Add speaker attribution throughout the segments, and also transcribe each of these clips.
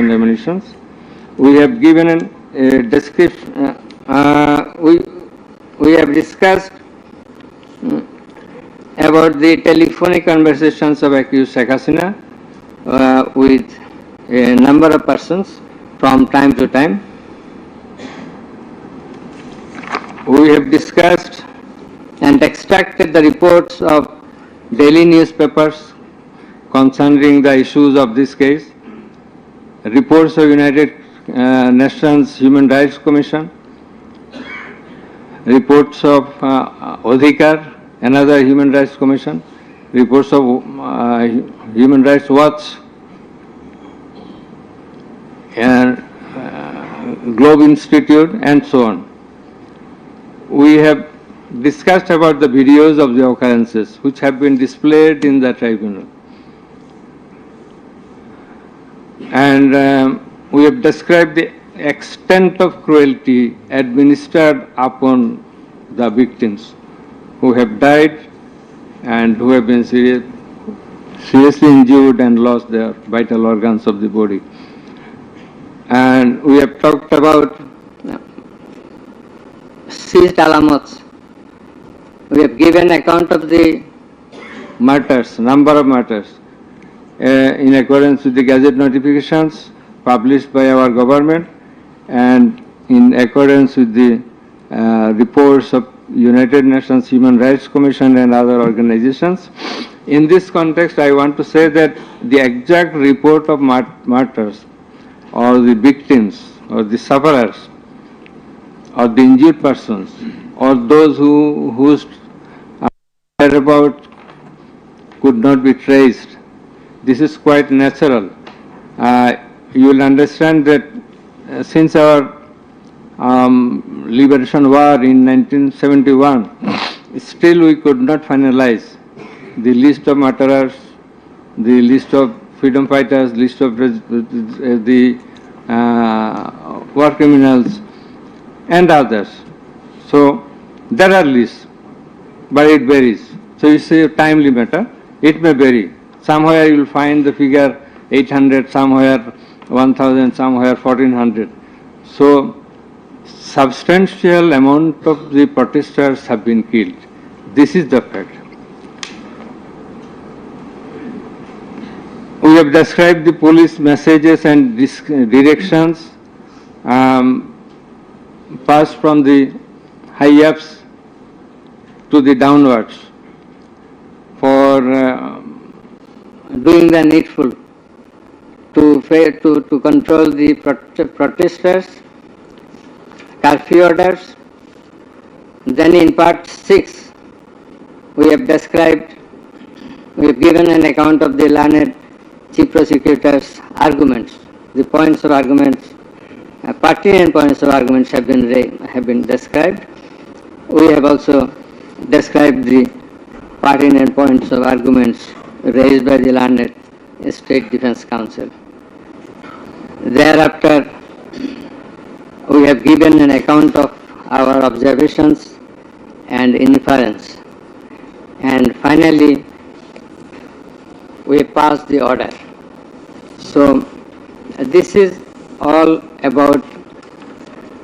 Speaker 1: and ammunition. We have given a description. We have discussed about the telephonic conversations of accused Sheikh Hasina with a number of persons from time to time. We have discussed and extracted the reports of daily newspapers concerning the issues of this case, reports of United Nations Human Rights Commission, reports of Odhikar, another Human Rights Commission, reports of Human Rights Watch, and Globe Institute, and so on. We have discussed about the videos of the occurrences which have been displayed in the tribunal. And we have described the extent of cruelty administered upon the victims who have died and who have been seriously injured and lost their vital organs of the body. And we have talked about seized alamots. We have given account of the murders, number of murders, in accordance with the Gazette notifications published by our government and in accordance with the reports of United Nations Human Rights Commission and other organizations. In this context, I want to say that the exact report of martyrs or the victims or the sufferers or the injured persons or those whose whereabouts could not be traced, this is quite natural. You will understand that since our liberation war in 1971, still we could not finalize the list of martyrs, the list of freedom fighters, list of the war criminals and others. So there are lists, but it varies. So it's a timely matter. It may vary. Somewhere you will find the figure 800, somewhere 1000, somewhere 1400. So substantial amount of the protesters have been killed. This is the fact. We have described the police messages and directions passed from the high-ups to the downwards for doing the needful to control the protesters, curfew orders. Then in part 6, we have given an account of the learned Chief Prosecutor's arguments. The points of arguments, pertinent points of arguments have been described. We have also described the pertinent points of arguments raised by the learned State Defence Council. Thereafter, we have given an account of our observations and inference. And finally, we passed the order. So, this is all about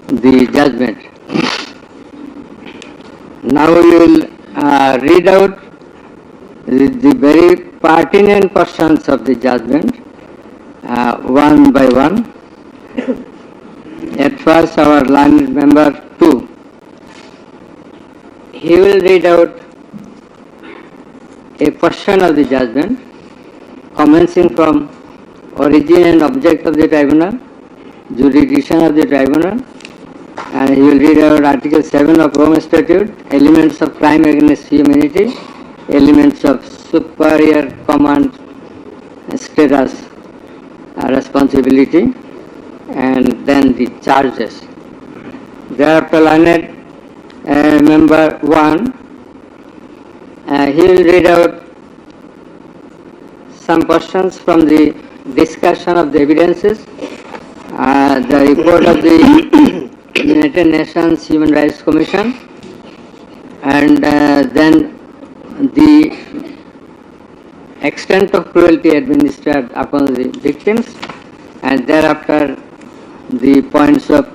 Speaker 1: the judgment. Now we will read out the very pertinent portions of the judgment one by one. At first, our learned member 2, he will read out a portion of the judgment commencing from origin and object of the tribunal, jurisdiction of the tribunal, and he will read out Article 7 of Rome Statute, elements of crime against humanity, elements of superior command status, responsibility, and then the charges. Thereafter, learned member 1, he will read out some portions from the discussion of the evidences, the report of the United Nations Human Rights Commission, and then the extent of cruelty administered upon the victims,
Speaker 2: and thereafter the points of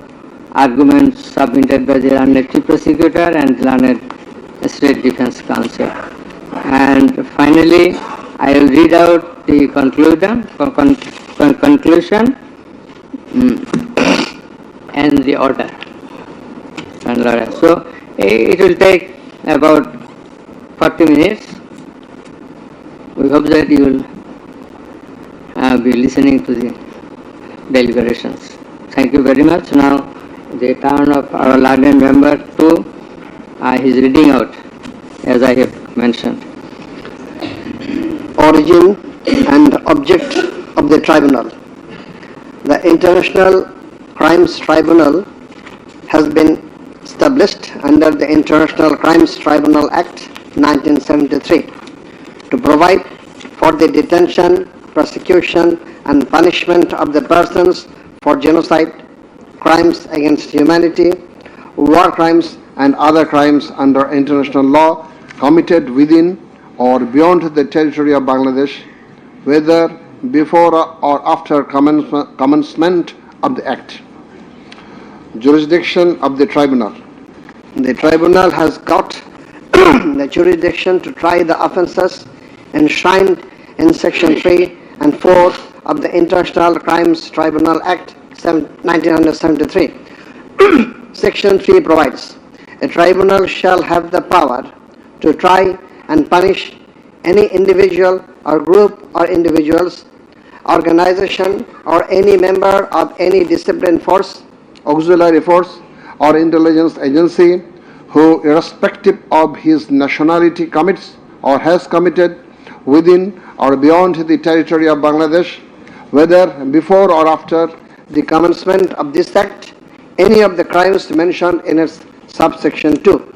Speaker 2: arguments submitted by the learned chief prosecutor and learned state defense counsel. And finally, I will read out the conclusion and the order. So it will take about 40 minutes. We hope that you will be listening to the deliberations. Thank you very much. Now the turn of our learned member to his reading out, as I have mentioned.
Speaker 3: Origin and object of the tribunal. The International Crimes Tribunal has been established under the International Crimes Tribunal Act 1973 to provide for the detention, prosecution and punishment of the persons for genocide, crimes against humanity, war crimes and other crimes under international law committed within or beyond the territory of Bangladesh, whether before or after commencement of the Act. Jurisdiction of the Tribunal. The Tribunal has got the jurisdiction to try the offences enshrined in Section 3 and 4 of the International Crimes Tribunal Act 1973. Section 3 provides, a tribunal shall have the power to try and punish any individual or group or individuals, organization or any member of any disciplined force, auxiliary force or intelligence agency who, irrespective of his nationality, commits or has committed within or beyond the territory of Bangladesh, whether before or after the commencement of this Act, any of the crimes mentioned in its subsection 2.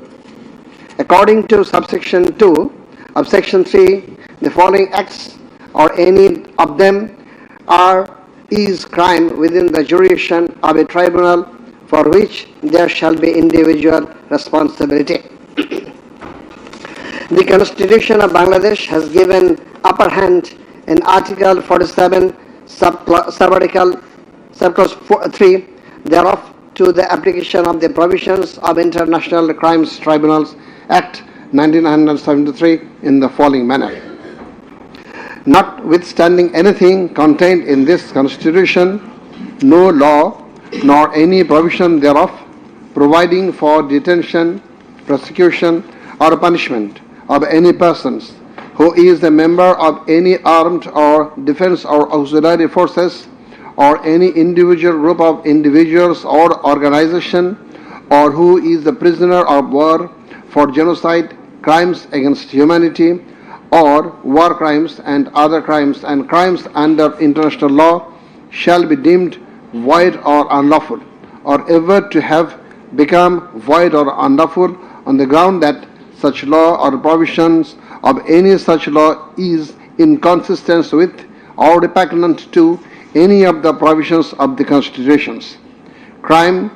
Speaker 3: According to subsection 2 of section 3, the following acts or any of them is crime within the jurisdiction of a tribunal for which there shall be individual responsibility. The Constitution of Bangladesh has given upper hand in Article 47, Subarticle 3 thereof to the application of the provisions of International Crimes Tribunals Act 1973 in the following manner. Notwithstanding anything contained in this Constitution, no law nor any provision thereof providing for detention, prosecution or punishment of any persons who is a member of any armed or defense or auxiliary forces or any individual group of individuals or organization, or who is a prisoner of war for genocide, crimes against humanity, or war crimes and other crimes and crimes under international law shall be deemed void or unlawful, or ever to have become void or unlawful on the ground that such law or provisions of any such law is inconsistent with or repugnant to any of the provisions of the constitutions. Crime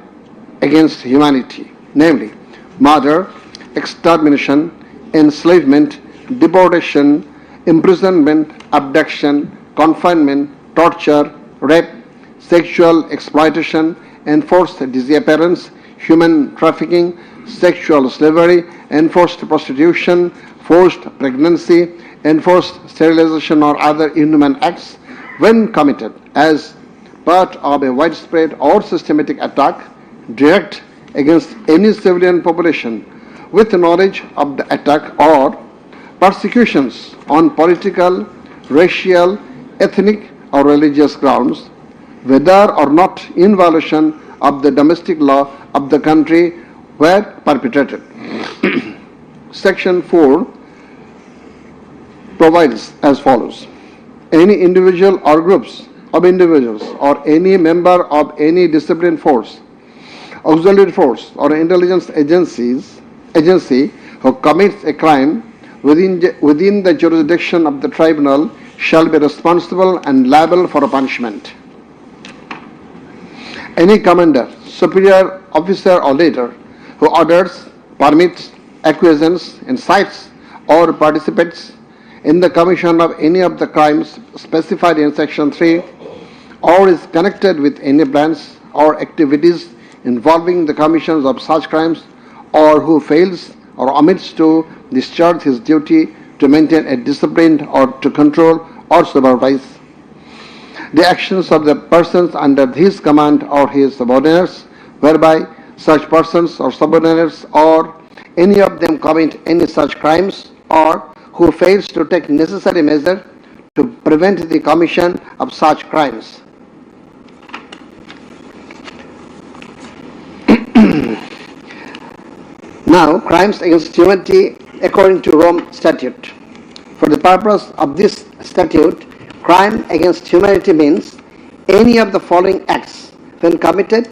Speaker 3: against humanity, namely murder, extermination, enslavement, deportation, imprisonment, abduction, confinement, torture, rape, sexual exploitation, enforced disappearance, human trafficking, sexual slavery, enforced prostitution, forced pregnancy, enforced sterilization or other inhuman acts when committed as part of a widespread or systematic attack direct against any civilian population with knowledge of the attack, or persecutions on political, racial, ethnic or religious grounds, whether or not in violation of the domestic law of the country were perpetrated. Section 4 provides as follows. Any individual or groups of individuals or any member of any disciplined force, auxiliary force or intelligence agency who commits a crime within the jurisdiction of the tribunal shall be responsible and liable for a punishment. Any commander, superior officer or leader who orders, permits, acquiesces, incites or participates in the commission of any of the crimes specified in section 3 or is connected with any plans or activities involving the commission of such crimes, or who fails or omits to discharge his duty to maintain a disciplined or to control or supervise the actions of the persons under his command or his subordinates, whereby such persons or subordinates or any of them commit any such crimes, or who fails to take necessary measure to prevent the commission of such crimes. Now, crimes against humanity according to Rome Statute. For the purpose of this statute, crime against humanity means any of the following acts when committed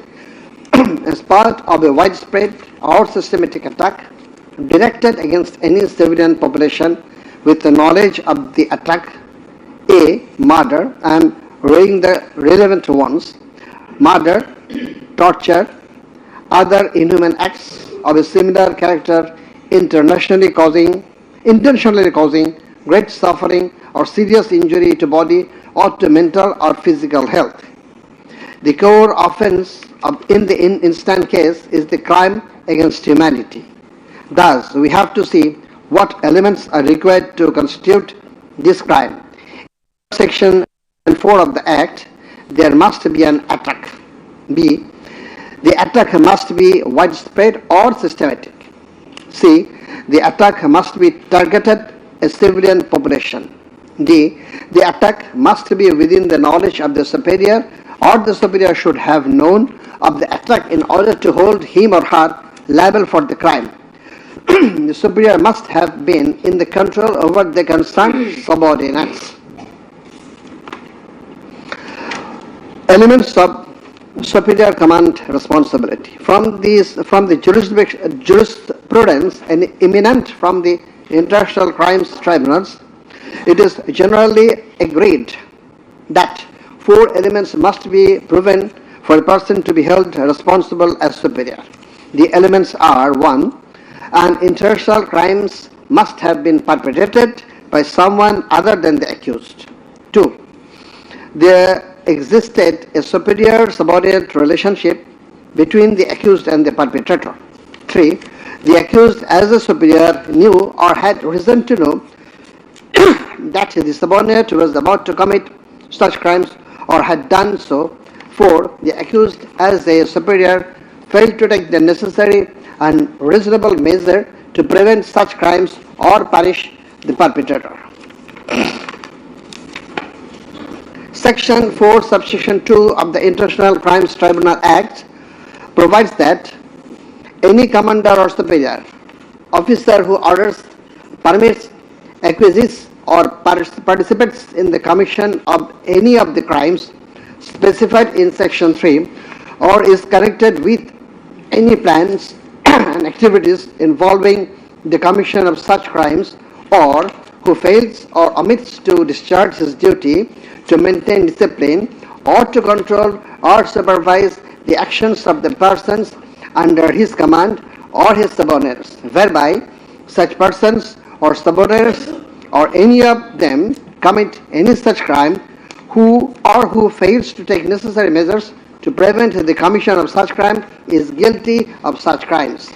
Speaker 3: as part of a widespread or systematic attack directed against any civilian population with the knowledge of the attack: A. Murder and weighing the relevant ones, murder, torture, other inhuman acts of a similar character intentionally causing great suffering or serious injury to body or to mental or physical health. The core offense in the instant case is the crime against humanity. Thus, we have to see what elements are required to constitute this crime. In Section 4 of the Act, there must be an attack. B. The attack must be widespread or systematic. C. The attack must be targeted a civilian population. D. The attack must be within the knowledge of the superior, or the superior should have known of the attack in order to hold him or her liable for the crime. The superior must have been in the control over the concerned subordinates. Elements of superior command responsibility. From the jurisprudence and eminent from the international crimes tribunals, it is generally agreed that 4 elements must be proven for a person to be held responsible as superior. The elements are: 1. An international crimes must have been perpetrated by someone other than the accused. 2. There existed a superior-subordinate relationship between the accused and the perpetrator. 3. The accused as a superior knew or had reason to know that the subordinate was about to commit such crimes or had done so. 4. The accused as a superior failed to take the necessary and reasonable measure to prevent such crimes or punish the perpetrator. Section 4, subsection 2 of the International Crimes Tribunal Act provides that any commander or superior officer who orders, permits, acquiesces, or participates in the commission of any of the crimes specified in Section 3, or is connected with any plans and activities involving the commission of such crimes, or who fails or omits to discharge his duty to maintain discipline or to control or supervise the actions of the persons under his command or his subordinates, whereby such persons or subordinates or any of them commit any such crime, who fails to take necessary measures to prevent the commission of such crime is guilty of such crimes.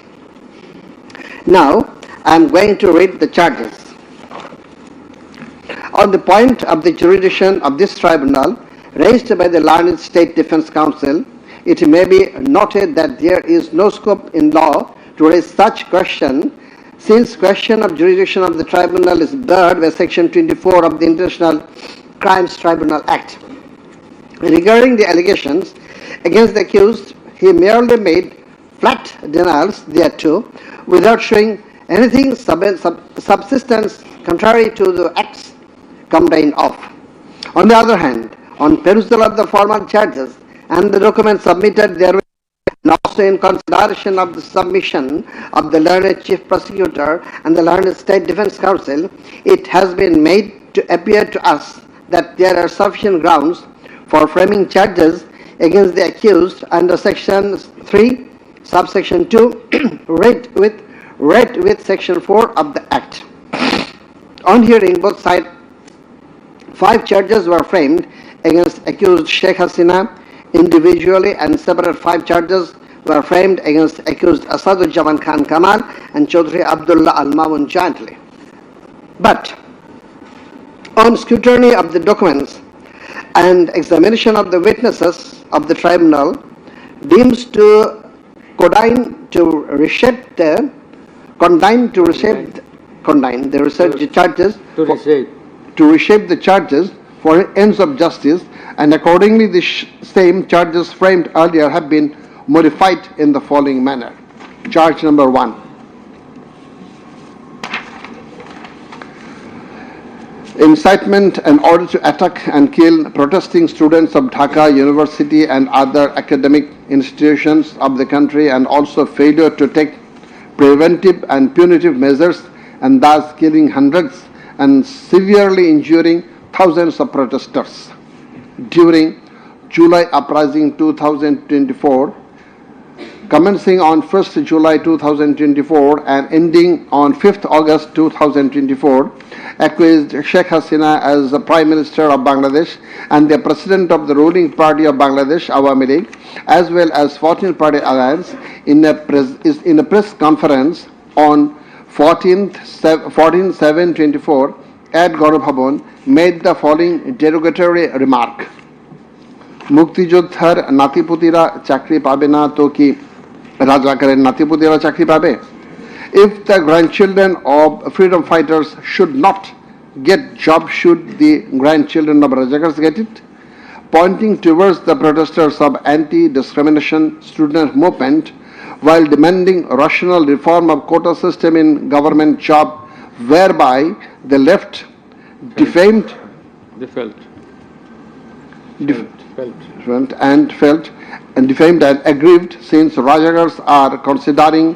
Speaker 3: Now, I am going to read the charges. On the point of the jurisdiction of this tribunal raised by the learned State Defense Council, it may be noted that there is no scope in law to raise such question, since question of jurisdiction of the tribunal is barred by Section 24 of the International Crimes Tribunal Act. Regarding the allegations against the accused, he merely made flat denials thereto, without showing anything subsistence contrary to the acts complained of. On the other hand, on perusal of the formal charges and the documents submitted therewith, and also in consideration of the submission of the learned Chief Prosecutor and the learned State Defense Counsel, it has been made to appear to us that there are sufficient grounds for framing charges against the accused under Section 3, subsection 2, read with Section 4 of the Act. On hearing both sides, 5 charges were framed against accused Sheikh Hasina individually, and separate 5 charges were framed against accused Asaduzzaman Khan Kamal and Chaudhry Abdullah Al Mamun jointly. But on scrutiny of the documents and examination of the witnesses of the tribunal deems to condign to reshape the charges to reshape the charges for ends of justice, and accordingly the same charges framed earlier have been modified in the following manner. Charge number 1. Incitement in order to attack and kill protesting students of Dhaka University and other academic institutions of the country, and also failure to take preventive and punitive measures, and thus killing hundreds and severely injuring thousands of protesters during July Uprising 2024, commencing on 1st July 2024 and ending on 5th August 2024, accused Sheikh Hasina as the Prime Minister of Bangladesh and the President of the ruling party of Bangladesh, Awami League, as well as 14th Party Alliance, in a press conference on 14/7/24 at Gaurav Bhavan, made the following derogatory remark. মুক্তিযোদ্ধার নাতিপুতিরা চাকরি পাবে না তো কি রাজাকারের নাতিপুতিরা চাকরি পাবে? If the grandchildren of freedom fighters should not get job, should the grandchildren of Rajakars get it? Pointing towards the protesters of anti-discrimination student movement while demanding rational reform of quota system in government job, whereby the left defamed and aggrieved, since Rajakars are considering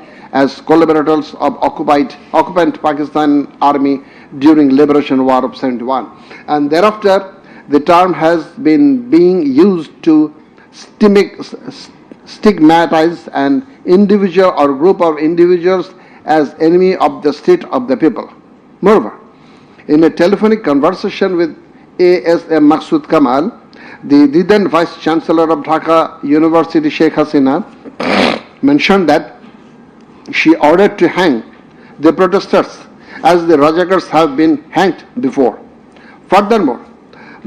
Speaker 3: as collaborators of occupant Pakistan Army during Liberation War of 71. And thereafter, the term has been being used to stigmatize an individual or group of individuals as enemy of the state of the people. Moreover, in a telephonic conversation with ASM Maksud Kamal, the then Vice Chancellor of Dhaka University, Sheikh Hasina, mentioned that she ordered to hang the protesters as the Rajakars have been hanged before. Furthermore,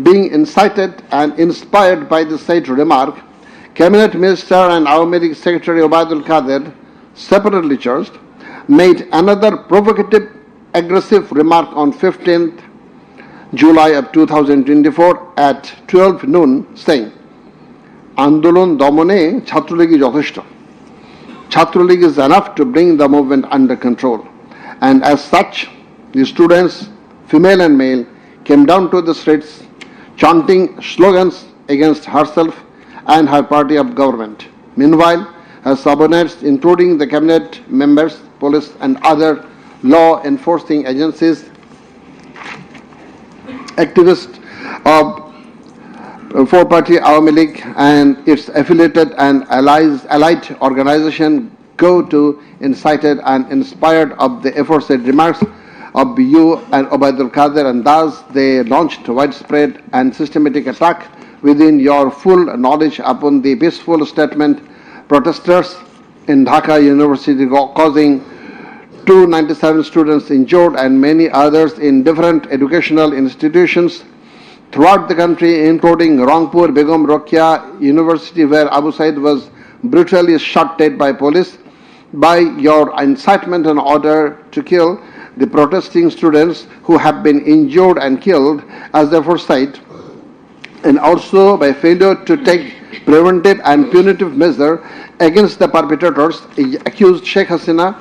Speaker 3: being incited and inspired by the said remark, Cabinet Minister and Awami League Secretary Obaidul Qadir, separately charged, made another provocative, aggressive remark on 15th July of 2024 at 12 noon, saying, Andolon Domone Chhatroligi Jotheshto. Chhatroligi is enough to bring the movement under control. And as such, the students, female and male, came down to the streets chanting slogans against herself and her party of government. Meanwhile, her subordinates, including the cabinet members, police and other law enforcing agencies, activists of four-party Awami League and its affiliated and allied organization go to incited and inspired of the aforesaid remarks of you and Obaidul Qadir, and thus they launched widespread and systematic attack within your full knowledge upon the peaceful statement protesters in Dhaka University, causing 297 students injured and many others in different educational institutions throughout the country, including Rangpur Begum Rokeya University, where Abu Said was brutally shot dead by police. By your incitement and order to kill the protesting students who have been injured and killed as the aforesaid, and also by failure to take preventive and punitive measure against the perpetrators, accused Sheikh Hasina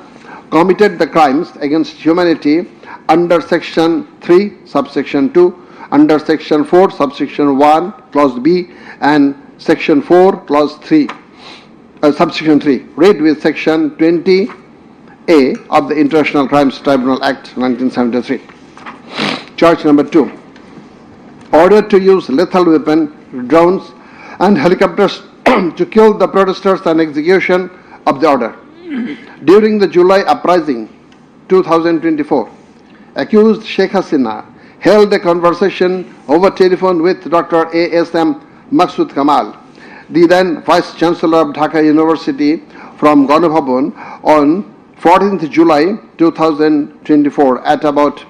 Speaker 3: committed the crimes against humanity under Section 3, Subsection 2, under Section 4, Subsection 1, Clause B, and Section 4, Clause 3, Subsection 3, read with Section 20A of the International Crimes Tribunal Act 1973. Charge number 2. Order to use lethal weapon, drones and helicopters to kill the protesters and execution of the order. During the July Uprising 2024, accused Sheikh Hasina held a conversation over telephone with Dr. A.S.M. Maksud Kamal, the then Vice Chancellor of Dhaka University, from Ganabhavan on 14th July 2024 at about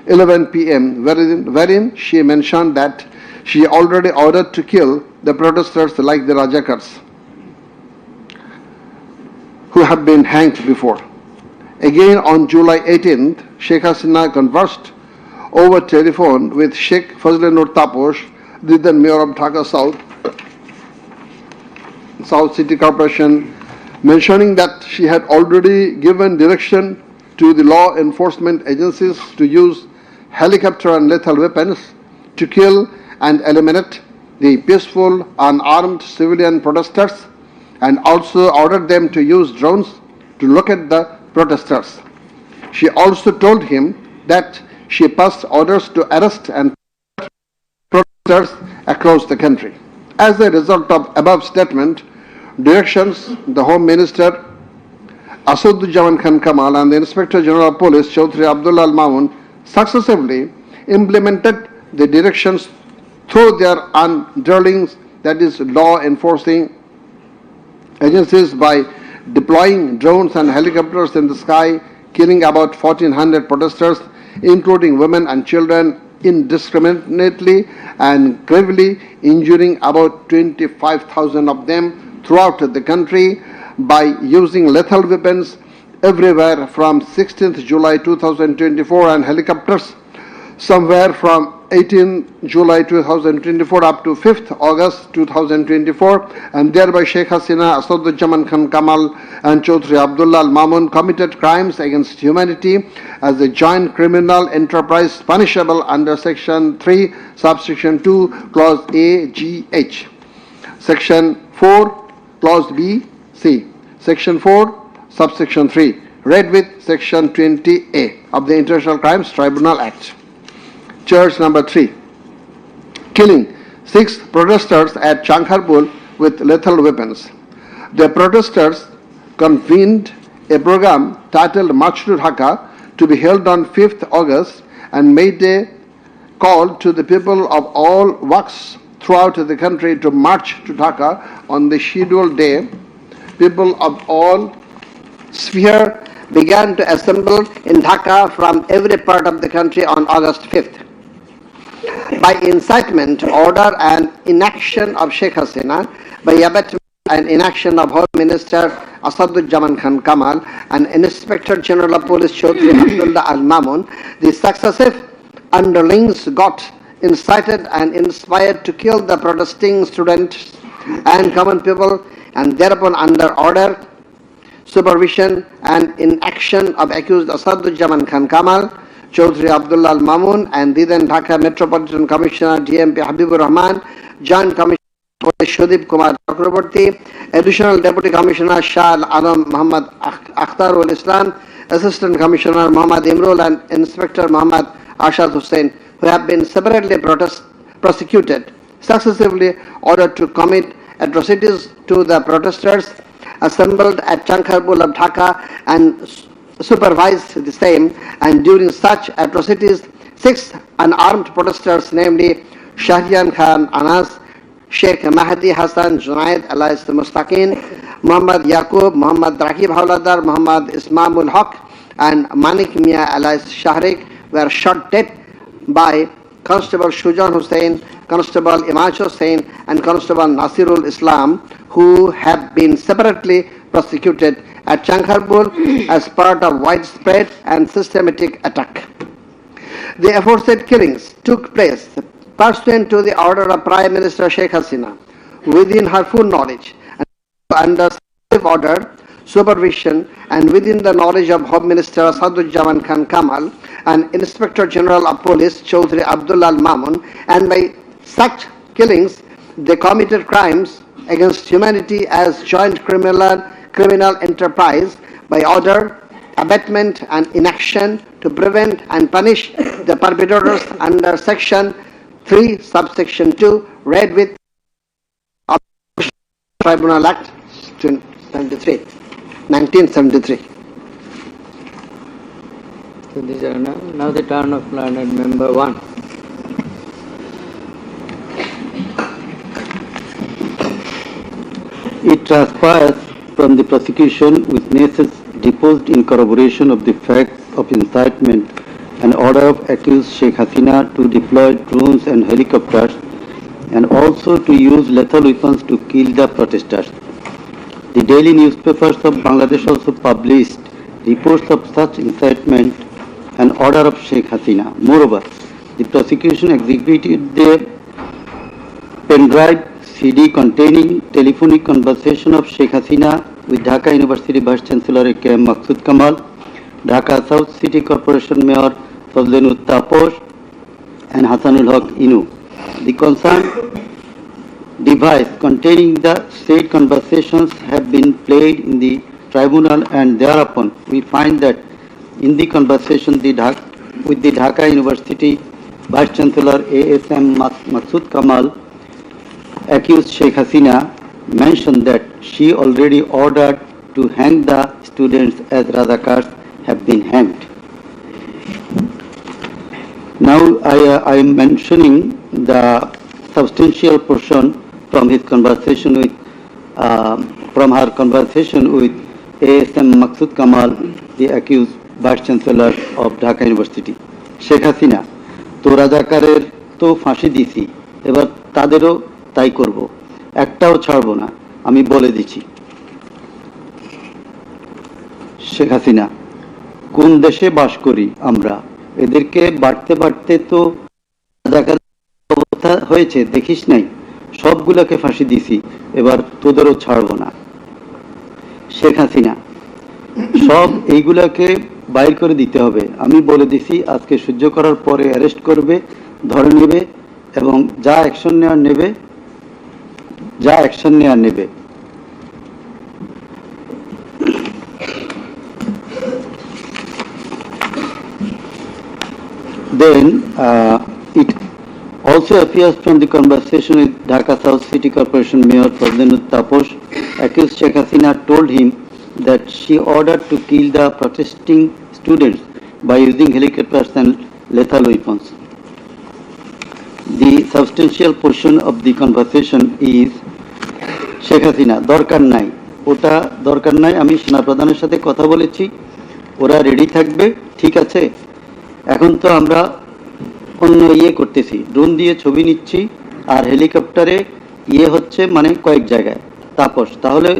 Speaker 3: 11 p.m., wherein she mentioned that she already ordered to kill the protesters like the Rajakars who have been hanged before. Again, on July 18th, Sheikh Hasina conversed over telephone with Sheikh Fazlur Taposh, the then Mayor of Dhaka South City Corporation, mentioning that she had already given direction to the law enforcement agencies to use helicopter and lethal weapons to kill and eliminate the peaceful, unarmed civilian protesters, and also ordered them to use drones to locate the protesters. She also told him that she passed orders to arrest and protesters across the country. As a result of above statement, directions, the Home Minister Asaduzzaman Khan Kamal and the Inspector General of Police Chaudhry Abdullah Al Mamun successively implemented the directions through their underlings, that is, law enforcing agencies, by deploying drones and helicopters in the sky, killing about 1,400 protesters, including women and children, indiscriminately and gravely injuring about 25,000 of them throughout the country by using lethal weapons everywhere from 16th July 2024 and helicopters somewhere from 18 July 2024 up to 5th August 2024, and thereby Sheikh Hasina, Asaduzzaman Khan Kamal and Chaudhry Abdullah Al Mamun committed crimes against humanity as a joint criminal enterprise punishable under Section 3, Subsection 2, Clause A, G, H, Section 4, Clause B, C, Section 4, Subsection 3, read with Section 20A of the International Crimes Tribunal Act. Charge number 3, killing 6 protesters at Chankharpur with lethal weapons. The protesters convened a program titled March to Dhaka to be held on 5th August and made a call to the people of all walks throughout the country to march to Dhaka on the scheduled day. People of all spheres began to assemble in Dhaka from every part of the country on August 5th. By incitement, order and inaction of Sheikh Hasina, by abetment and inaction of Home Minister Asaduzzaman Khan Kamal and Inspector General of Police Chaudhry Abdullah Al Mamun, the successive underlings got incited and inspired to kill the protesting students and common people, and thereupon under order, supervision and inaction of accused Asaduzzaman Khan Kamal, Chaudhry Abdullah Al Mamun and the then Dhaka Metropolitan Commissioner DMP Habibur Rahman, Joint Commissioner Police Shudip Kumar Chakraborty, Additional Deputy Commissioner Shah Al Alam Muhammad Akhtarul Islam, Assistant Commissioner Muhammad Imrul and Inspector Muhammad Ashad Hussain, who have been separately prosecuted, successively ordered to commit atrocities to the protesters assembled at Chankharpur of Dhaka and supervised the same, and during such atrocities 6 unarmed protesters, namely Shahriyan Khan Anas, Sheikh Mahdi Hassan Junaid alias Mustaqin, Muhammad Yaqub, Muhammad Rakib Hawladar, Muhammad Ismamul Haq and Manik Mia alias Shahrik were shot dead by Constable Shujan Hussain, Constable Imaj Hussain and Constable Nasirul Islam, who have been separately prosecuted at Chankharpur as part of widespread and systematic attack. The aforesaid killings took place pursuant to the order of Prime Minister Sheikh Hasina, within her full knowledge and under order, supervision and within the knowledge of Home Minister Asaduzzaman Khan Kamal and Inspector General of Police Chaudhry Abdullah Al Mamun, and by such killings they committed crimes against humanity as joint criminal enterprise by order, abetment and inaction to prevent and punish the perpetrators under Section 3, Subsection 2, read with Tribunal Act 1973.
Speaker 2: So these are now the turn of learned member 1.
Speaker 4: It transpires from the prosecution witnesses deposed in corroboration of the facts of incitement and order of accused Sheikh Hasina to deploy drones and helicopters and also to use lethal weapons to kill the protesters. The daily newspapers of Bangladesh also published reports of such incitement and order of Sheikh Hasina. Moreover, the prosecution exhibited their pendrive CD containing telephonic conversation of Sheikh Hasina with Dhaka University Vice Chancellor A.K.M. Maqsood Kamal, Dhaka South City Corporation Mayor Fazlenur Taposh, and Hasanul Haq Inu. The concerned device containing the said conversations have been played in the tribunal, and thereupon we find that in the conversation with the Dhaka University Vice Chancellor A.S.M. Maqsood Kamal, accused Sheikh Hasina mentioned that she already ordered to hang the students as Razakars have been hanged. Now I am mentioning the substantial portion from his conversation with, from her conversation with A.S.M. Maqsood Kamal, the accused Vice Chancellor of Dhaka University. Sheikh Hasina, তো রাজাকারের তো ফাঁসি দিছি, এবার তাদেরও তাই করব, একটাও ছাড়ব না, আমি বলে দিচ্ছি। শেখ হাসিনা, কোন দেশে বাস করি আমরা? এদেরকে বাড়তে বাড়তে তো রাজাকারের অবস্থা হয়েছে, দেখিস নাই? সবগুলোকে ফাঁসি দিছি, এবার তোদেরও ছাড়ব না। শেখ হাসিনা, সব এইগুলাকে বাইর করে দিতে হবে, আমি বলে দিছি, আজকে সহ্য করার পরে অ্যারেস্ট করবে, ধরে নেবে এবং যা অ্যাকশন নেওয়ার নেবে। Then it also appears from the conversation with Dhaka South City Corporation Mayor Fazlenur Taposh, accused Sheikh Hasina told him that she ordered to kill the protesting students by using helicopters and lethal weapons. The substantial portion of the conversation is Sheikh Hasina, দরকার নাই, ওটা দরকার নাই, আমি সেনাপ্রধানের সাথে কথা বলেছি, ওরা রেডি থাকবে, ঠিক আছে। এখন তো আমরা অন্য করতেছি, ড্রোন দিয়ে ছবি নিচ্ছি আর হেলিকপ্টারে হচ্ছে মানে কয়েক জায়গায়। তাপস, তাহলে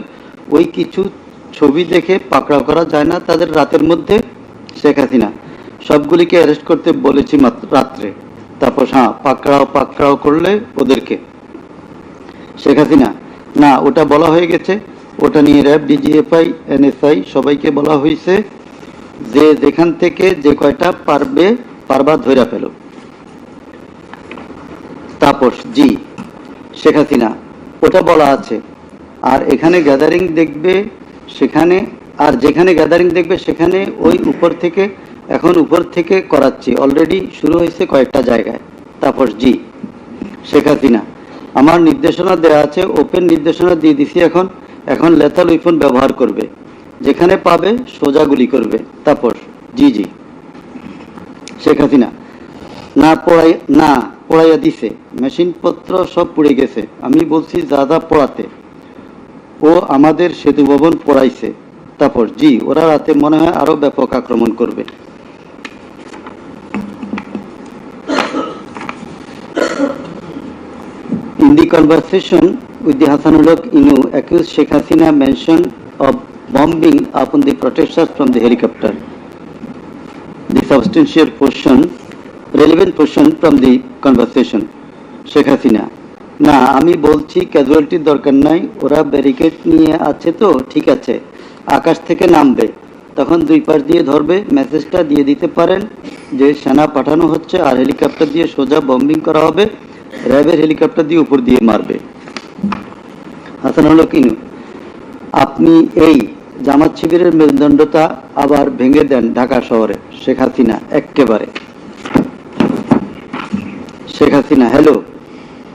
Speaker 4: ওই কিছু ছবি দেখে পাকড়াও করা যায় না তাদের রাতের মধ্যে? শেখ হাসিনা, সবগুলিকে অ্যারেস্ট করতে বলেছি মাত্র রাত্রে। তাপস, হ্যাঁ, পাকড়াও করলে ওদেরকে। শেখ হাসিনা, না, ওটা বলা হয়ে গেছে, ওটা নিয়ে র্যাব, ডিজিএফআই, এনএসআই সবাইকে বলা হয়েছে যে যেখান থেকে যে কয়টা পারবা ধইরা ফেলো। তাপস, জি। শেখ হাসিনা, ওটা বলা আছে, আর এখানে গ্যাদারিং দেখবে সেখানে, আর যেখানে গ্যাদারিং দেখবে সেখানে ওই উপর থেকে করাচ্ছি, অলরেডি শুরু হয়েছে কয়েকটা জায়গায়। তাপস, জি। শেখ হাসিনা, আমার নির্দেশনা দেওয়া আছে, ওপেন নির্দেশনা দিয়ে দিছি, এখন লেথাল উইপন ব্যবহার করবে, যেখানে পাবে সোজা গুলি করবে। তাপস, জি জি। শেখ হাসিনা, না পড়াইয়া দিছে, মেশিনপত্র সব পুড়ে গেছে, আমি বলছি যা পড়াতে, ও আমাদের সেতু ভবন পড়াইছে। তাপস, জি, ওরা রাতে মনে হয় আরো ব্যাপক আক্রমণ করবে। In the conversation with the Hasanul Haq Inu, accused Sheikh Hasina mentioned of bombing upon the protesters from the helicopter. The substantial portion, relevant portion from the conversation. Sheikh Hasina, না, আমি বলছি ক্যাজুয়ালিটির দরকার নাই, ওরা ব্যারিকেড নিয়ে আছে তো, ঠিক আছে, আকাশ থেকে নামবে, তখন দুই পাশ দিয়ে ধরবে, মেসেজটা দিয়ে দিতে পারেন যে সেনা পাঠানো হচ্ছে আর হেলিকপ্টার দিয়ে সোজা বম্বিং করা হবে, র্যাবের হেলিকপ্টার দিয়ে উপর দিয়ে মারবে। হাসানুল হক ইনু, আপনি এই জামাত শিবিরের মেরুদণ্ডটা আবার ভেঙে দেন ঢাকা শহরে। শেখ হাসিনা, একেবারে। শেখ হাসিনা, হ্যালো।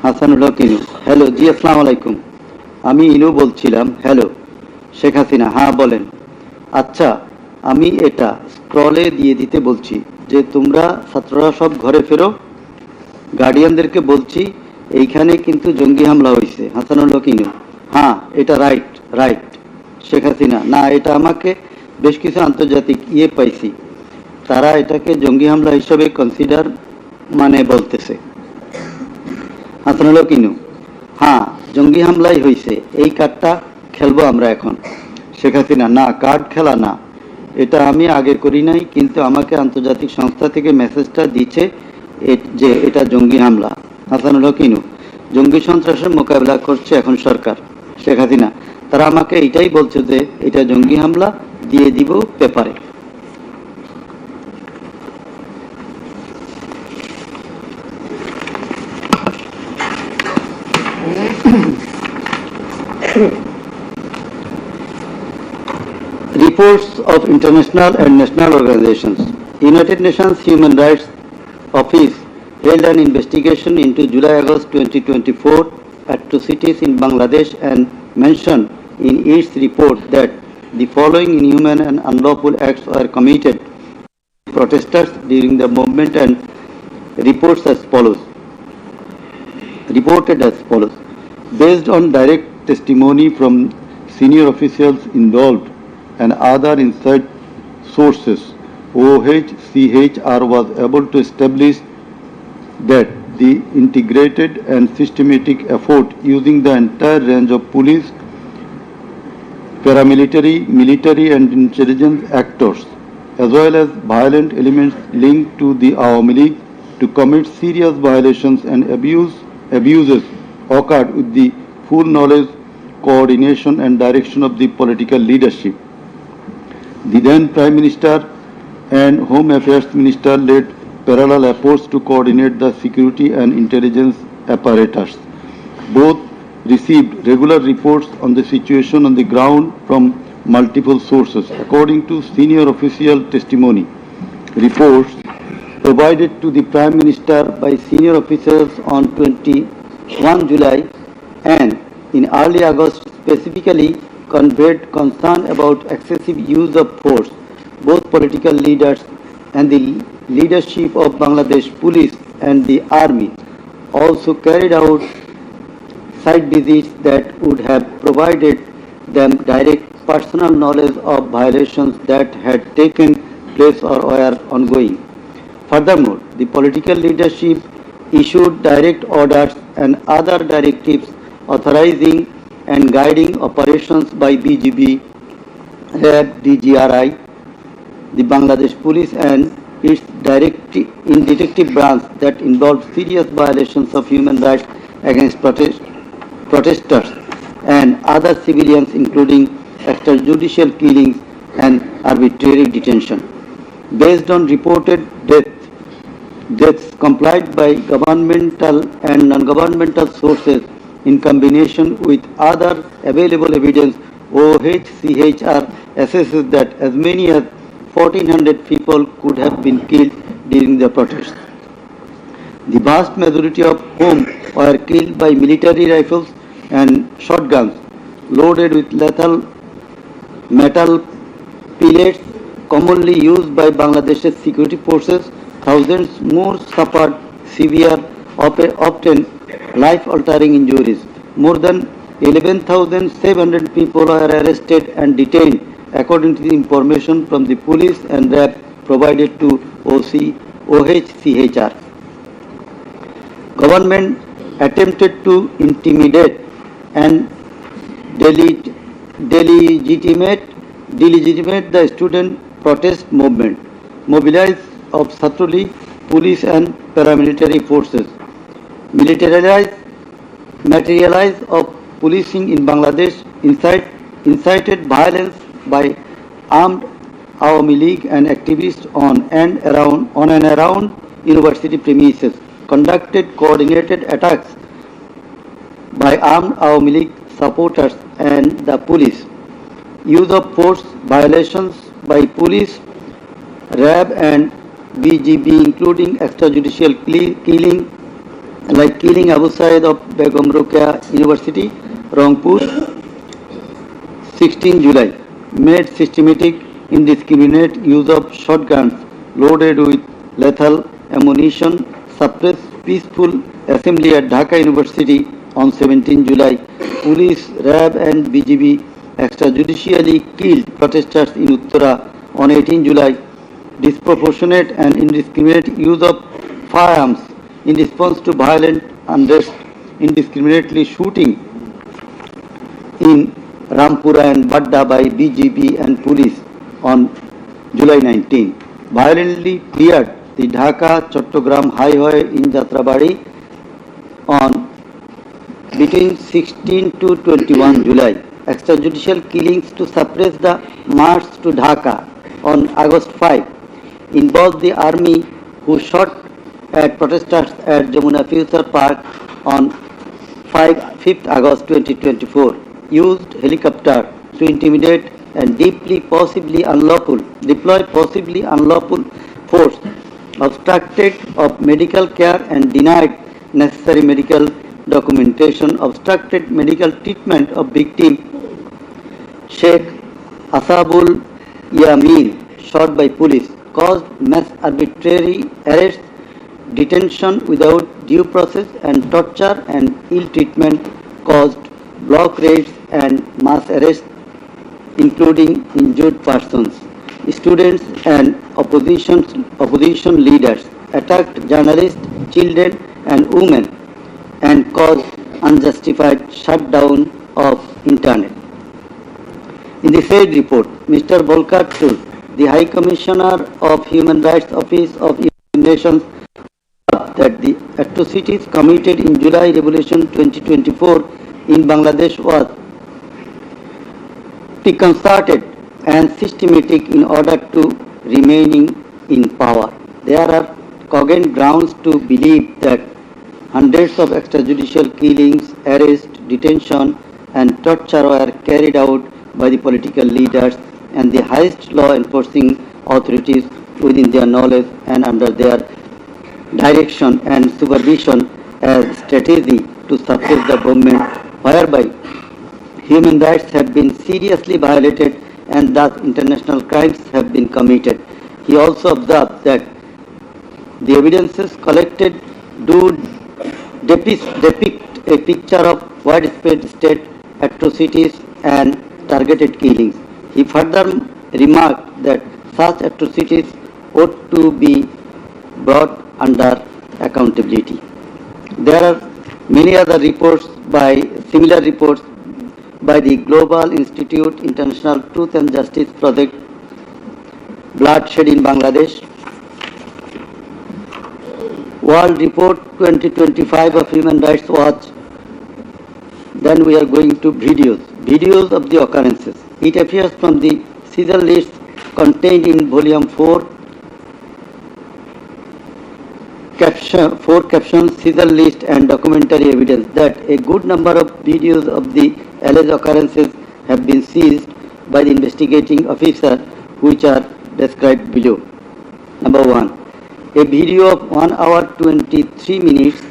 Speaker 4: হাসানুল হক ইনু, হ্যালো, জি, আসসালামু আলাইকুম, আমি ইনু বলছিলাম, হ্যালো। শেখ হাসিনা, হ্যাঁ বলেন। আচ্ছা, আমি এটা স্ক্রলে দিয়ে দিতে বলছি যে তোমরা ছাত্ররা সব ঘরে ফেরো, গার্ডিয়ানদেরকে বলছি এইখানে কিন্তু জঙ্গি হামলা হয়েছে। হাসানুল হক ইনু, হ্যাঁ এটা রাইট রাইট। শেখ হাসিনা, না এটা আমাকে বেশ কিছু আন্তর্জাতিক পাইছি, তারা এটাকে জঙ্গি হামলা হিসেবে কনসিডার বলতেছে। হাসানুল হক ইনু, হ্যাঁ জঙ্গি হামলাই হয়েছে, এই কার্ডটা খেলবো আমরা এখন। শেখ হাসিনা, না কার্ড খেলা না, এটা আমি আগে করি নাই, কিন্তু আমাকে আন্তর্জাতিক সংস্থা থেকে মেসেজটা দিচ্ছে যে এটা জঙ্গি হামলা। হাসানুল হক ইনু, জঙ্গি সন্ত্রাসের মোকাবেলা করছে এখন সরকার। শেখ হাসিনা, তারা আমাকে এটাই বলছে যে এটা জঙ্গি হামলা, দিয়ে দিব পেপারে। Reports of international and national organizations. United Nations Human Rights Office held an investigation into July-August 2024 atrocities in Bangladesh and mentioned in its report that the following inhuman and unlawful acts were committed by protesters during the movement and reported as follows. Based on direct testimony from senior officials involved and other inside sources, OHCHR was able to establish that the integrated and systematic effort using the entire range of police, paramilitary, military and intelligence actors, as well as violent elements linked to the Awami League to commit serious violations and abuses occurred with the full knowledge, coordination and direction of the political leadership. The then Prime Minister and Home Affairs Minister led parallel efforts to coordinate the security and intelligence apparatus. Both received regular reports on the situation on the ground from multiple sources. According to senior official testimony, reports provided to the Prime Minister by senior officials on 21 July and in early August specifically conveyed concern about excessive use of force. Both political leaders and the leadership of Bangladesh Police and the Army also carried out site visits that would have provided them direct personal knowledge of violations that had taken place or were ongoing. Furthermore, the political leadership issued direct orders and other directives authorizing and guiding operations by BGB, RAB, DGRI, the Bangladesh Police and its detective branch that involved serious violations of human rights against protesters and other civilians, including extrajudicial killings and arbitrary detention. Based on reported deaths complied by governmental and non-governmental sources in combination with other available evidence, OHCHR assesses that as many as 1,400 people could have been killed during the protests. The vast majority of whom were killed by military rifles and shotguns loaded with lethal metal pellets commonly used by Bangladesh's security forces. Thousands more suffered severe, often life-altering injuries. More than 11,700 people were arrested and detained, according to the information from the police and RAB provided to OHCHR. Government attempted to intimidate and delegitimate the student protest movement, mobilized of Satruli, police and paramilitary forces, materialize of policing in Bangladesh, incited violence by armed Awami League and activists on and around university premises, conducted coordinated attacks by armed Awami League supporters and the police, use of force violations by police, RAB and BGB, including extrajudicial killing, like killing Abu Said of Begum Ruqayya University, Rangpur, 16 July, made systematic indiscriminate use of shotguns loaded with lethal ammunition, suppressed peaceful assembly at Dhaka University on 17 July. Police, RAB and BGB extrajudicially killed protesters in Uttara on 18 July. Disproportionate and indiscriminate use of firearms in response to violent unrest, indiscriminately shooting in Rampura and Badda by BGB and police on July 19. Violently cleared the Dhaka-Chattogram highway in Jatrabari on between 16 to 21 July. Extrajudicial killings to suppress the march to Dhaka on August 5 involved the army who shot at protesters at Jamuna Future Park on 5th August 2024, used helicopter to intimidate and deploy possibly unlawful force, obstructed of medical care and denied necessary medical documentation, obstructed medical treatment of victim Sheikh Asabul Yamin, shot by police, caused mass arbitrary arrest, detention without due process and torture and ill treatment, caused block raids and mass arrests including injured persons. Students and opposition leaders attacked journalists, children and women and caused unjustified shutdown of internet. In the said report, Mr. Volker Turk, the High Commissioner of Human Rights Office of United Nations, that the atrocities committed in July Revolution 2024 in Bangladesh was concerted and systematic in order to remaining in power. There are cogent grounds to believe that hundreds of extrajudicial killings, arrest, detention and torture were carried out by the political leaders and the highest law enforcing authorities within their knowledge and under their direction and supervision as strategy to suppress the government, whereby human rights have been seriously violated and thus international crimes have been committed. He also observed that the evidences collected do depict a picture of widespread state atrocities and targeted killings. He further remarked that such atrocities ought to be brought under accountability. There are many other similar reports by the Global Institute International Truth and Justice Project, Bloodshed in Bangladesh, World Report 2025 of Human Rights Watch. Then we are going to videos of the occurrences. It appears from the Caesar list contained in volume 4, captions, Caesar list and documentary evidence that a good number of videos of the alleged occurrences have been seized by the investigating officer, which are described below. Number 1. A video of 1 hour 23 minutes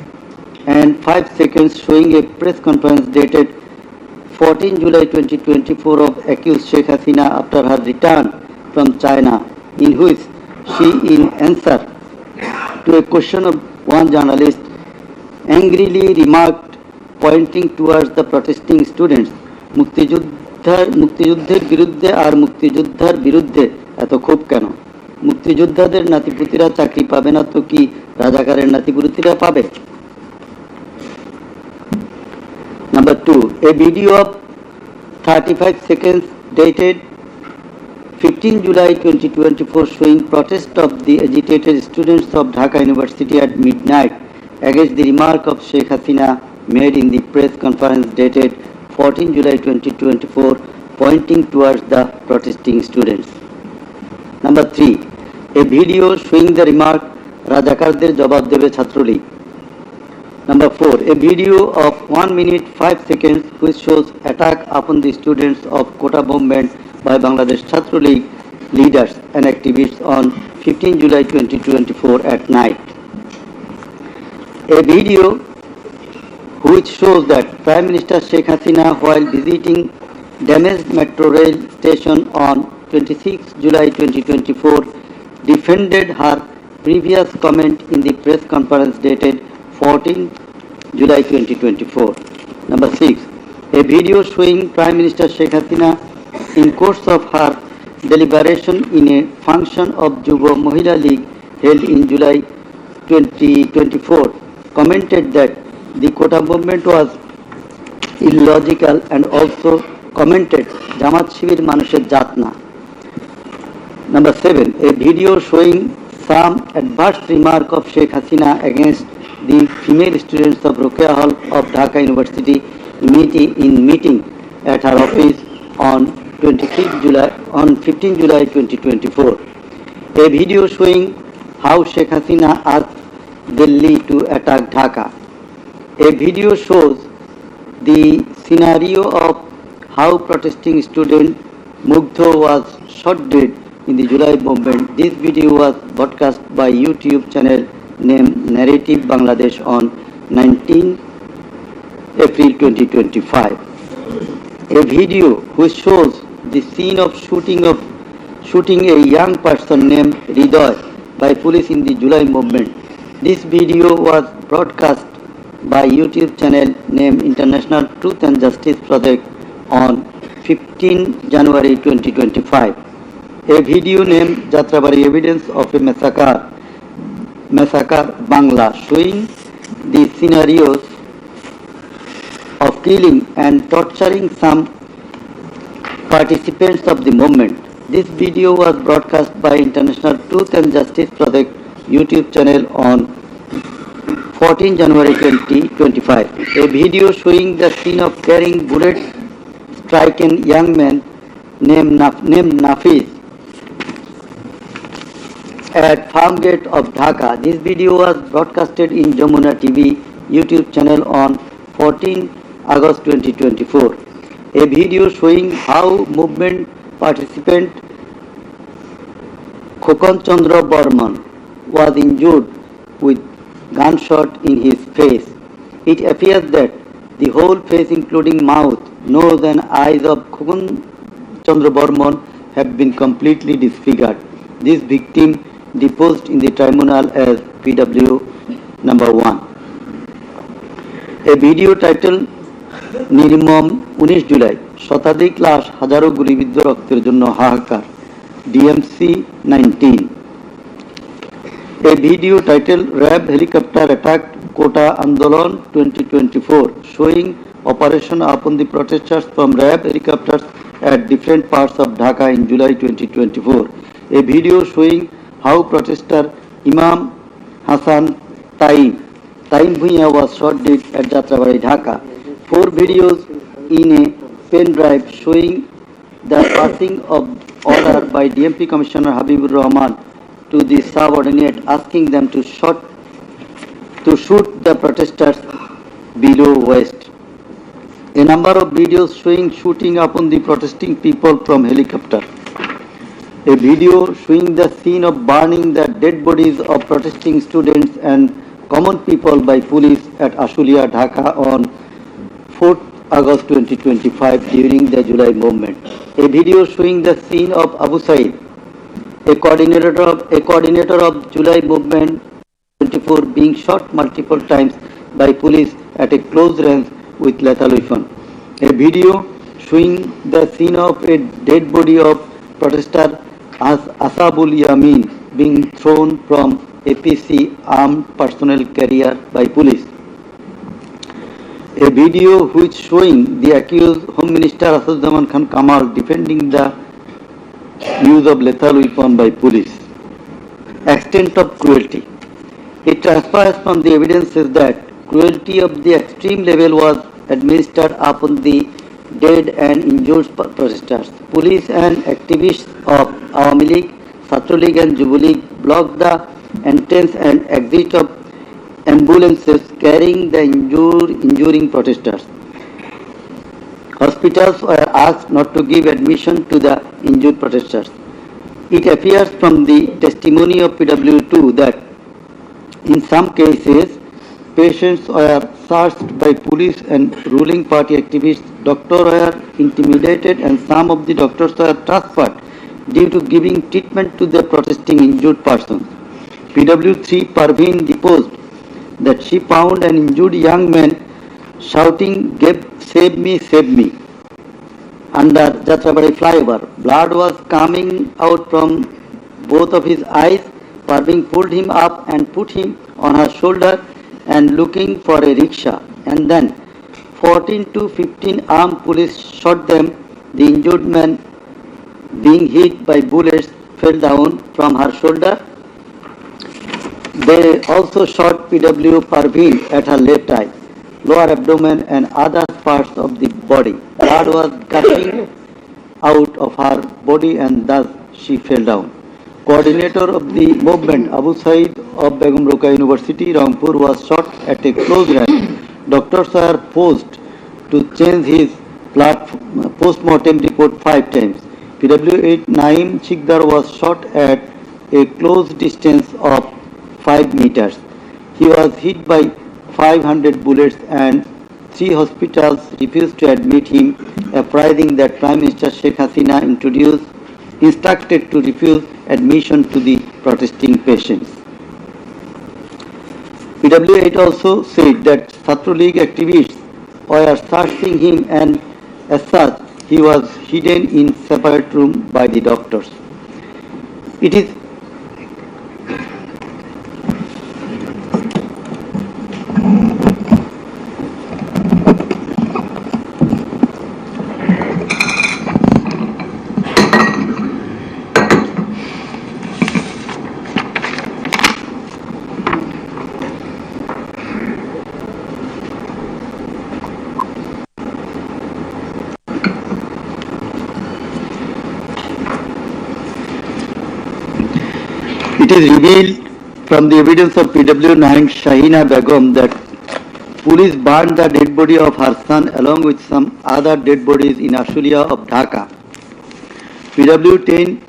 Speaker 4: and 5 seconds showing a press conference dated 14 July 2024 of accused Sheikh Hasina after her return from China, in which she, in answer to a question of one journalist, angrily remarked, pointing towards the protesting students, মুক্তিযুদ্ধের বিরুদ্ধে আর মুক্তিযোদ্ধার বিরুদ্ধে এত ক্ষোভ কেন? মুক্তিযোদ্ধাদের নাতিপুতিরা চাকরি পাবে না তো কি রাজাকারের নাতিপুতিরা পাবে? Number 2, a video of 35 seconds dated 15 July 2024 showing protest of the agitated students of Dhaka University at midnight against the remark of Sheikh Hasina made in the press conference dated 14 July 2024 pointing towards the protesting students. Number 3, a video showing the remark Rajakarder jawab debe Chhatrolig. Number 4, a video of 1 minute 5 seconds which shows attack upon the students of Kota movement by Bangladesh Chhatrolig leaders and activists on 15 July 2024 at night. A video which shows that Prime Minister Sheikh Hasina, while visiting damaged metro rail station on 26 July 2024 defended her previous comment in the press conference dated 14 July 2024. Number 6. A video showing Prime Minister Sheikh Hasina in course of her deliberation in a function of Jubo Mahila League held in July 2024 commented that the Kota movement was illogical and also commented Jamaat Shibir Manusher Jatna. Number 7. A video showing some adverse remark of Sheikh Hasina against the female students of Rokeya Hall of Dhaka University meeting at her office on 15 July 2024. A video showing how Sheikh Hasina asked Delhi to attack Dhaka. A video shows the scenario of how protesting student Mugdho was shot dead in the July movement. This video was broadcast by YouTube channel named Narrative Bangladesh on 19 April 2025. A video which shows the scene of shooting a young person named Ridoy by police in the July movement. This video was broadcast by YouTube channel named International Truth and Justice Project on 15 January 2025. A video named Jatrabari Evidence of a Massacre Bangla showing the scenarios of killing and torturing some participants of the movement. This video was broadcast by International Truth and Justice Project YouTube channel on 14 January 2025. A video showing the scene of carrying bullet-stricken young man named Nafiz at Farmgate of Dhaka. This video was broadcasted in Jamuna TV YouTube channel on 14 August 2024. A video showing how movement participant Khokon Chandra Burman was injured with gunshot in his face. It appears that the whole face including mouth, nose and eyes of Khokon Chandra Burman have been completely disfigured. This victim deposed in the tribunal as PW number 1. A video titled নির্মম 19 জুলাই শতাধিক লাশ হাজারো গুলিবিদ্ধ রক্তের জন্য হাহাকার DMC 19. A video titled RAB helicopter attacked Kota Andolon 2024 showing operation upon the protesters from RAB helicopters at different parts of Dhaka in July 2024. A video showing how protester Imam Hassan Taim Bhuiya was shot dead at Jatrabari, Dhaka. 4 videos in a pen drive showing the passing of order by DMP Commissioner Habibur Rahman to the subordinate asking them to shoot the protesters below waist. A number of videos showing shooting upon the protesting people from helicopter. A video showing the scene of burning the dead bodies of protesting students and common people by police at Ashulia, Dhaka on 4th August 2025 during the July movement. A video showing the scene of Abu Said, a coordinator of July movement 24 being shot multiple times by police at a close range with lethal weapon. A video showing the scene of a dead body of protester Asabul Yamin being thrown from APC armed personnel carrier by police. A video which showing the accused Home Minister Asaduzzaman Khan Kamal defending the use of lethal weapon by police. Extent of cruelty. It transpires from the evidences that cruelty of the extreme level was administered upon the dead and injured protesters. Police and activists of Awami League, Chhatra League and Jubo League blocked the entrance and exit of ambulances carrying the injuring protesters. Hospitals were asked not to give admission to the injured protesters. It appears from the testimony of PW2 that in some cases patients were searched by police and ruling party activists, doctors were intimidated and some of the doctors were transferred due to giving treatment to the protesting injured persons. PW3 Parveen deposed that she found an injured young man shouting, Save me, save me," under Jatrabari flyover. Blood was coming out from both of his eyes. Parveen pulled him up and put him on her shoulder and looking for a rickshaw. And then 14 to 15 armed police shot them. The injured man, being hit by bullets, fell down from her shoulder. They also shot PW Parveen at her left eye, lower abdomen and other parts of the body. Blood was gushing out of her body and thus she fell down. Coordinator of the movement, Abu Said of Begum Roka University, Rangpur, was shot at a close range. Doctors were forced to change his post-mortem report 5 times. PW8 Naim Chikdar was shot at a close distance of 5 meters. He was hit by 500 bullets and 3 hospitals refused to admit him, apprising that Prime Minister Sheikh Hasina instructed to refuse admission to the protesting patients. PW8 also said that Chhatro League activists were searching him and as such he was hidden in separate room by the doctors. It is It is revealed from the evidence of PW9 Shahina Begum that police burned the dead body of her son along with some other dead bodies in Ashulia of Dhaka. PW10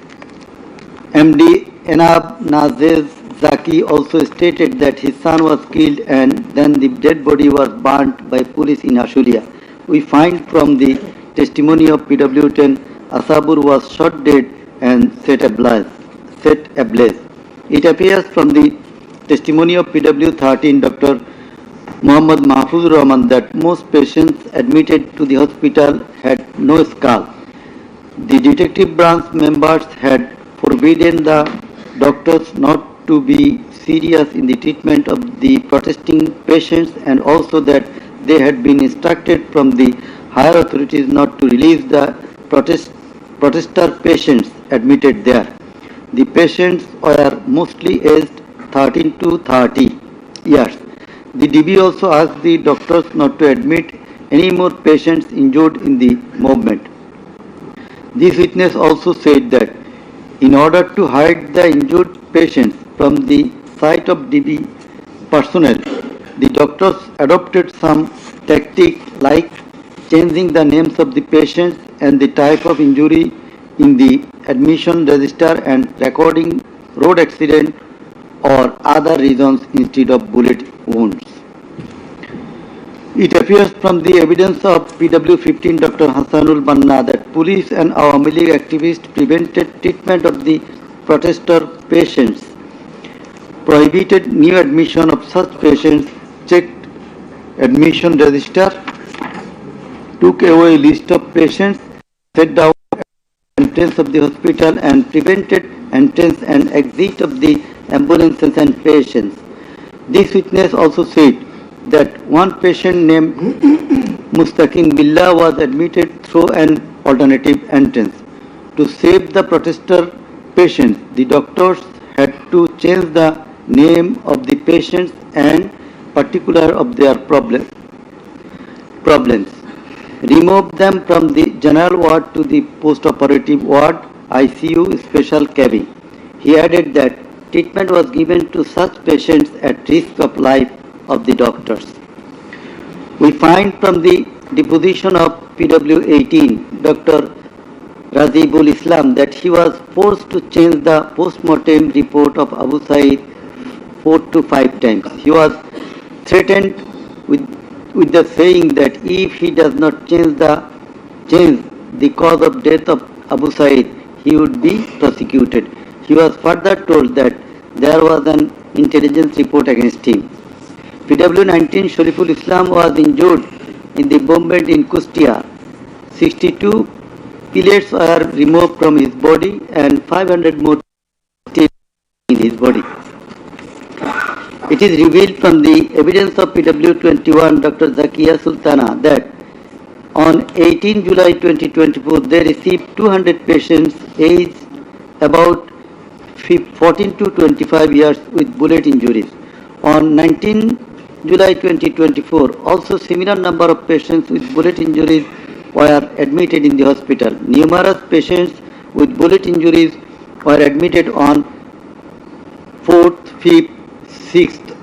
Speaker 4: MD Enab Nazez Zaki also stated that his son was killed and then the dead body was burnt by police in Ashulia. We find from the testimony of PW10 Asabur was shot dead and set ablaze. It appears from the testimony of PW13 Dr. Muhammad Mahfuz Rahman that most patients admitted to the hospital had no skull. The detective branch members had forbidden the doctors not to be serious in the treatment of the protesting patients and also that they had been instructed from the higher authorities not to release the protester patients admitted there. The patients were mostly aged 13 to 30 years. The DB also asked the doctors not to admit any more patients injured in the movement. This witness also said that in order to hide the injured patients from the sight of DB personnel, the doctors adopted some tactic like changing the names of the patients and the type of injury in the admission register and recording road accident or other reasons instead of bullet wounds. It appears from the evidence of PW15 Dr. Hassanul Banna that police and Awami League activists prevented treatment of the protester patients, prohibited new admission of such patients, checked admission register, took away list of patients, set down entrance of the hospital and prevented entrance and exit of the ambulances and patients. This witness also said that one patient named Mustaqim Billah was admitted through an alternative entrance. To save the protester patients, the doctors had to change the name of the patients and particular of their problems. Remove them from the general ward to the post-operative ward, ICU, special cabin. He added that treatment was given to such patients at risk of life of the doctors. We find from the deposition of PW18, Dr. Razibul Islam, that he was forced to change the post-mortem report of Abu Said 4 to 5 times. He was threatened with the saying that if he does not change the cause of death of Abu Said, he would be prosecuted. He was further told that there was an intelligence report against him. PW19 Shariful Islam was injured in the bombardment in Kustia. 62 pellets were removed from his body and 500 more still in his body. It is revealed from the evidence of PW21 Dr. Zakia Sultana that on 18 July 2024 they received 200 patients aged about 14 to 25 years with bullet injuries. On 19 July 2024 also similar number of patients with bullet injuries were admitted in the hospital. Numerous patients with bullet injuries were admitted on 4th, 5th, 6th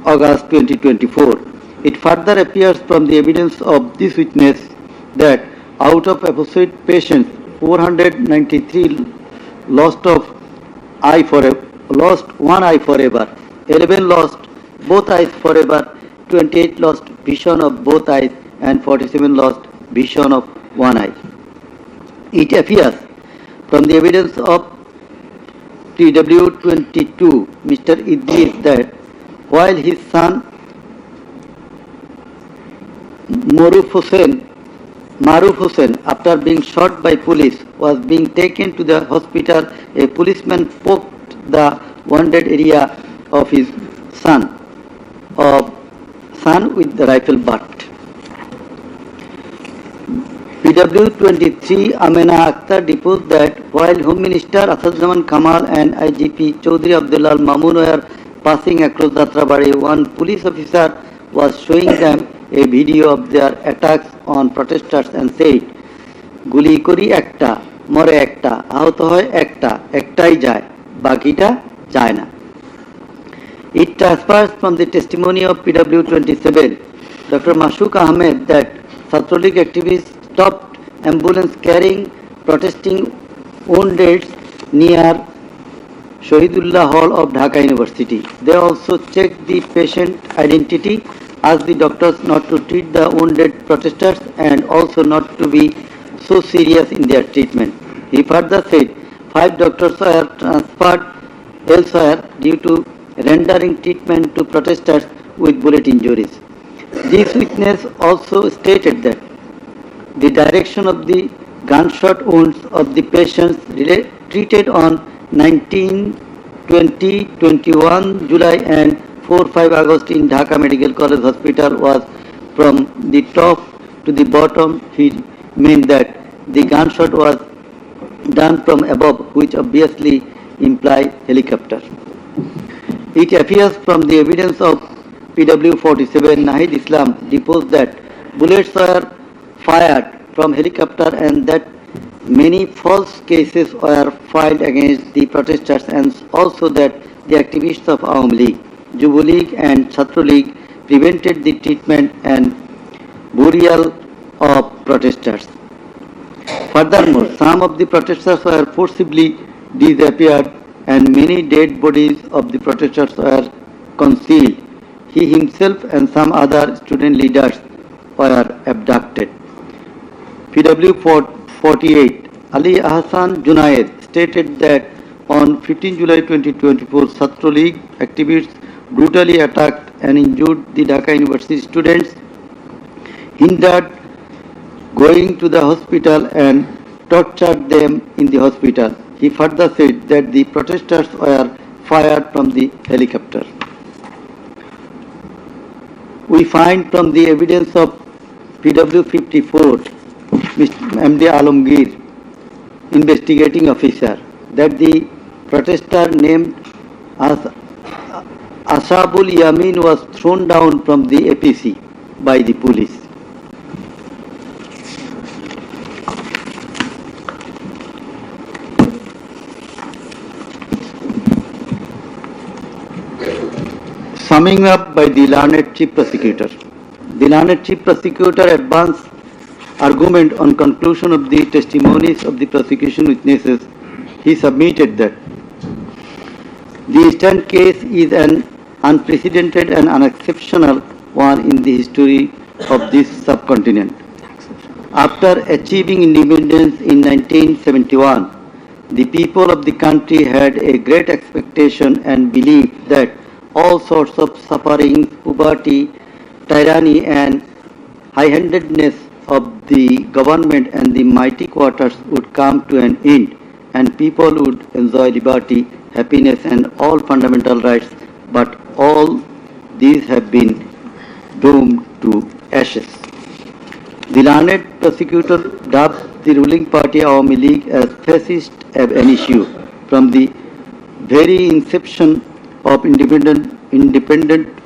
Speaker 4: August 2024. It further appears from the evidence of this witness that out of apposite patients, 493 lost one eye forever, 11 lost both eyes forever, 28 lost vision of both eyes, and 47 lost vision of one eye. It appears from the evidence of PW22, Mr. Idris, that while his son Maruf Hussain, after being shot by police, was being taken to the hospital, a policeman poked the wounded area of his son with the rifle butt. PW23 Amena Akhtar deposed that while Home Minister Asaduzzaman Kamal and IGP Chaudhry Abdullah Mamun were passing across Jatrabari, one police officer was showing them a video of their attacks on protesters and said, "Guli kori ekta, more ekta, ahuto hoy ekta, ektai jay, bakita jay na." It transpires from the testimony of PW27, Dr. Mashuk Ahmed, that Satrolik activists stopped ambulance carrying protesting wounded near Shahidullah Hall of Dhaka University. They also checked the patient identity, asked the doctors not to treat the wounded protesters and also not to be so serious in their treatment. He further said 5 doctors were transferred elsewhere due to rendering treatment to protesters with bullet injuries. This witness also stated that the direction of the gunshot wounds of the patients treated on 19, 20, 21 July and 4-5 August in Dhaka Medical College Hospital was from the top to the bottom. He meant that the gunshot was done from above, which obviously implies helicopter. It appears from the evidence of PW47 Nahid Islam deposed that bullets were fired from helicopter and that many false cases were filed against the protesters, and also that the activists of Awam League, Jubo League and Chhatro League prevented the treatment and burial of protesters. Furthermore, some of the protesters were forcibly disappeared and many dead bodies of the protesters were concealed. He himself and some other student leaders were abducted. PW48 Ali Ahsan Junaid stated that on 15 July 2024, Chhatro League activists brutally attacked and injured the Dhaka University students, hindered going to the hospital and tortured them in the hospital. He further said that the protesters were fired from the helicopter. We find from the evidence of PW54, Mr. MD Alamgir, investigating officer, that the protester named as Ashabul Yamin was thrown down from the APC by the police. Summing up by the learned Chief Prosecutor. The learned Chief Prosecutor advanced argument on conclusion of the testimonies of the prosecution witnesses. He submitted that the instant case is an unprecedented and unexceptional one in the history of this subcontinent. After achieving independence in 1971, The people of the country had a great expectation and belief that all sorts of suffering, poverty, tyranny and high-handedness of the government and the mighty quarters would come to an end and people would enjoy liberty, happiness and all fundamental rights, but all these have been doomed to ashes. The learned prosecutor dubbed the ruling party Awami League as fascist ab initio. From the very inception of independent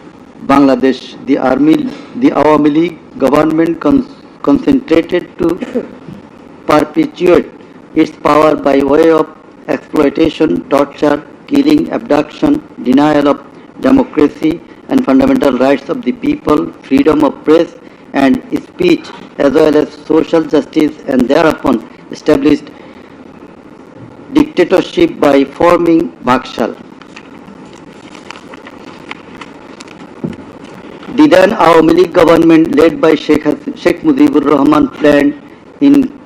Speaker 4: Bangladesh, the Awami League government concentrated to perpetuate its power by way of exploitation, torture, killing, abduction, denial of democracy and fundamental rights of the people, freedom of press and speech, as well as social justice, and thereupon established dictatorship by forming Bakshal. The then Awami League government led by Sheikh Mujibur Rahman planned in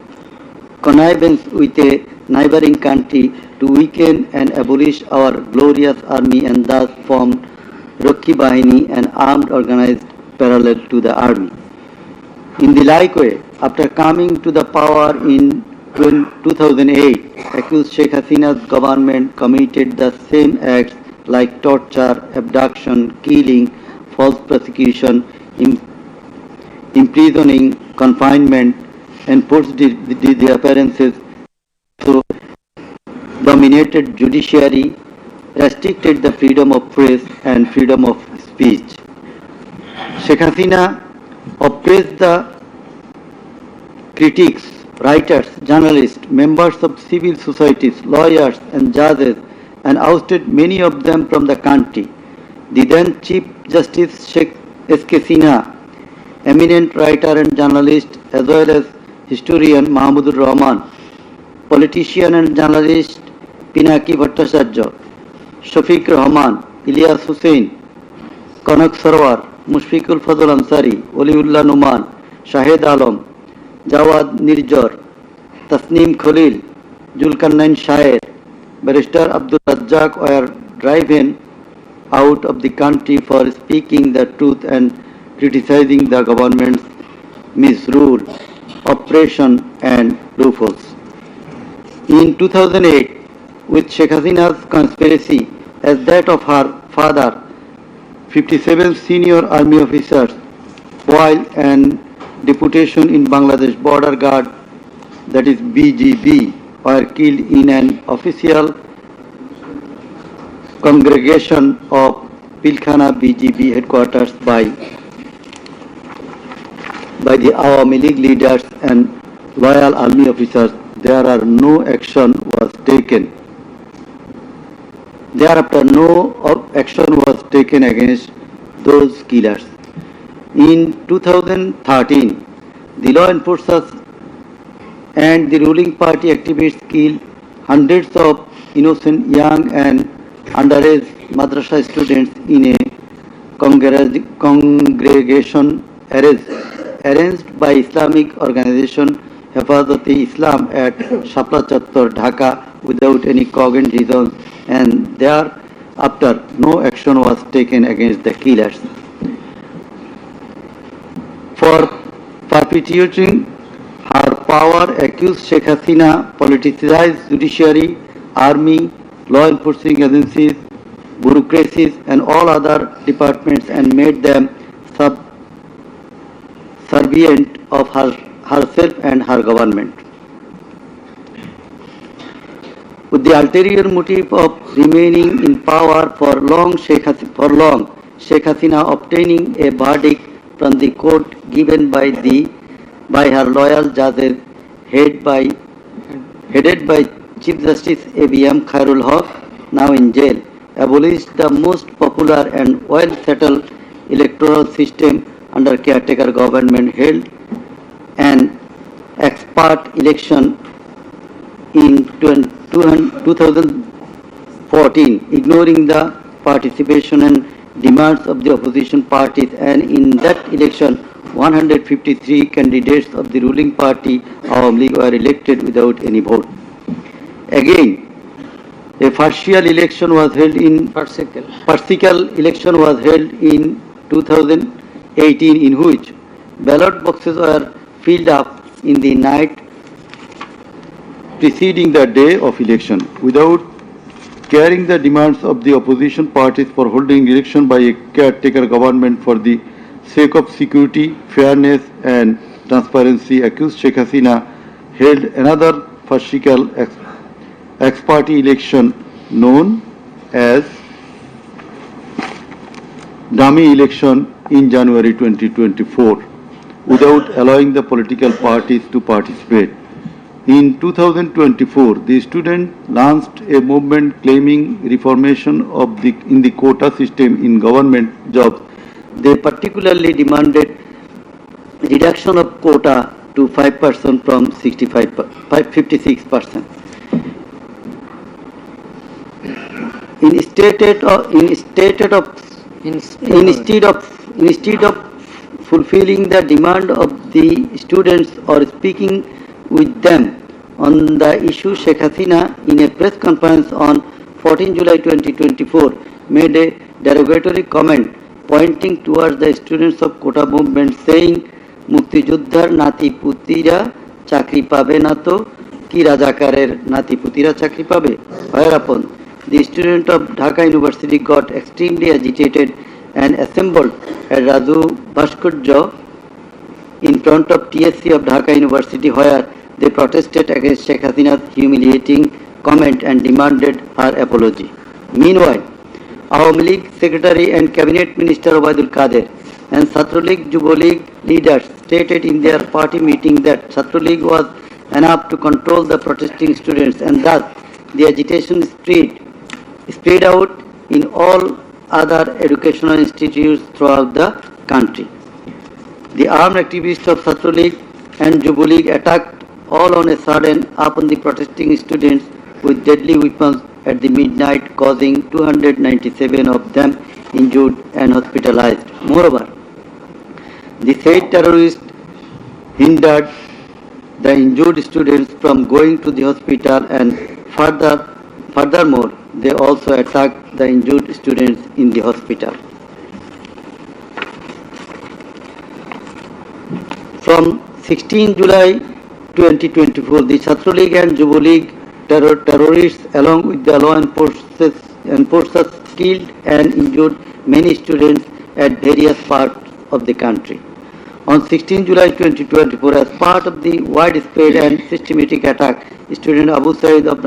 Speaker 4: connivance with a neighboring country to weaken and abolish our glorious army and thus formed Rakhi Bahini, an armed organized parallel to the army. In the like way, after coming to the power in 2008, accused Sheikh Hasina's government committed the same acts like torture, abduction, killing, false prosecution, imprisoning, confinement, enforced the appearances, so dominated judiciary, restricted the freedom of press and freedom of speech. Sheikh Hasina oppressed the critics, writers, journalists, members of civil societies, lawyers and judges and ousted many of them from the country. The then Chief Justice Sheikh S.K. Sinha, eminent writer and journalist as well as historian Mahmudur Rahman, politician and journalist Pinaki Bhattacharya, Shafiq Rahman, Ilyas Hussain, Kanak Sarwar, Mushfiqul Fazl Ansari, Waliullah Numan, Shahid Alam, Jawad Nirjar, Tasneem Khalil, Julkarnain Shair, Barrister Abdul Razzaq were driven out of the country for speaking the truth and criticizing the government's misrule, oppression and loopholes. In 2008, with Sheikh Hasina's conspiracy as that of her father, 57 senior army officers, while an deputation in Bangladesh Border Guard, that is BGB, were killed in an official congregation of Pilkhana BGB headquarters by the Awami League leaders and loyal army officers. Thereafter no action was taken. Against those killers. In 2013, the law enforcers and the ruling party activists killed hundreds of innocent young and underage madrasa students in a congregation arranged by Islamic organization Hifazat-e-Islam at Shapla Chattor, Dhaka, without any cogent reasons, and thereafter no action was taken against the killers. For perpetuating her power, accused Sheikh Hasina politicized judiciary, army, law enforcing agencies, bureaucracies and all other departments and made them subservient of herself and her government. With the ulterior motive of remaining in power for long, Sheikh Hasina obtaining a verdict from the court given by her loyal judges headed by Chief Justice A.B.M. Khairul Haq, now in jail, abolished the most popular and well-settled electoral system under caretaker government, held an expert election in 2014, ignoring the participation and demands of the opposition parties, and in that election 153 candidates of the ruling party Awami League were elected without any vote. Again, a partial election was held in partial election was held in 2018, in which ballot boxes were filled up in the night preceding the day of election without carrying the demands of the opposition parties for holding election by a caretaker government for the sake of security, fairness and transparency. Accused Sheikh Hasina held another partial ex-party election known as dummy election in January 2024 without allowing the political parties to participate. In 2024, the students launched a movement claiming reformation in the quota system in government jobs. They particularly demanded reduction of quota to 5% from 56%. Instead of fulfilling the demand of the students or speaking with them on the issue, Sheikh Hasina, in a press conference on 14 July 2024, made a derogatory comment pointing towards the students of Kota movement, saying, "Mukti Juddhar Nati Putira Chakri Pabe Nato Ki Rajakarer Nati Putira Chakri Pabe." Whereupon the student of Dhaka University got extremely agitated and assembled at Raju Bhaskarya in front of TSC of Dhaka University, where they protested against Sheikh Hasina's humiliating comment and demanded her apology. Meanwhile, Awami League Secretary and Cabinet Minister Obaidul Kader and Chhatra League Yuva League leaders stated in their party meeting that Chhatra League was enough to control the protesting students, and thus the agitation spread out in all other educational institutes throughout the country. The armed activists of Chhatra League and Yuva League attacked all on a sudden upon the protesting students with deadly weapons at the midnight, causing 297 of them injured and hospitalized. Moreover, the said terrorists hindered the injured students from going to the hospital, and furthermore, they also attacked the injured students in the hospital. From 16 July 2024, the Chhatra League and Yuva League terrorists, along with the law enforcers, killed and injured many students at various parts of the country. On 16 July 2024, as part of the widespread and systematic attack, student Abu Said of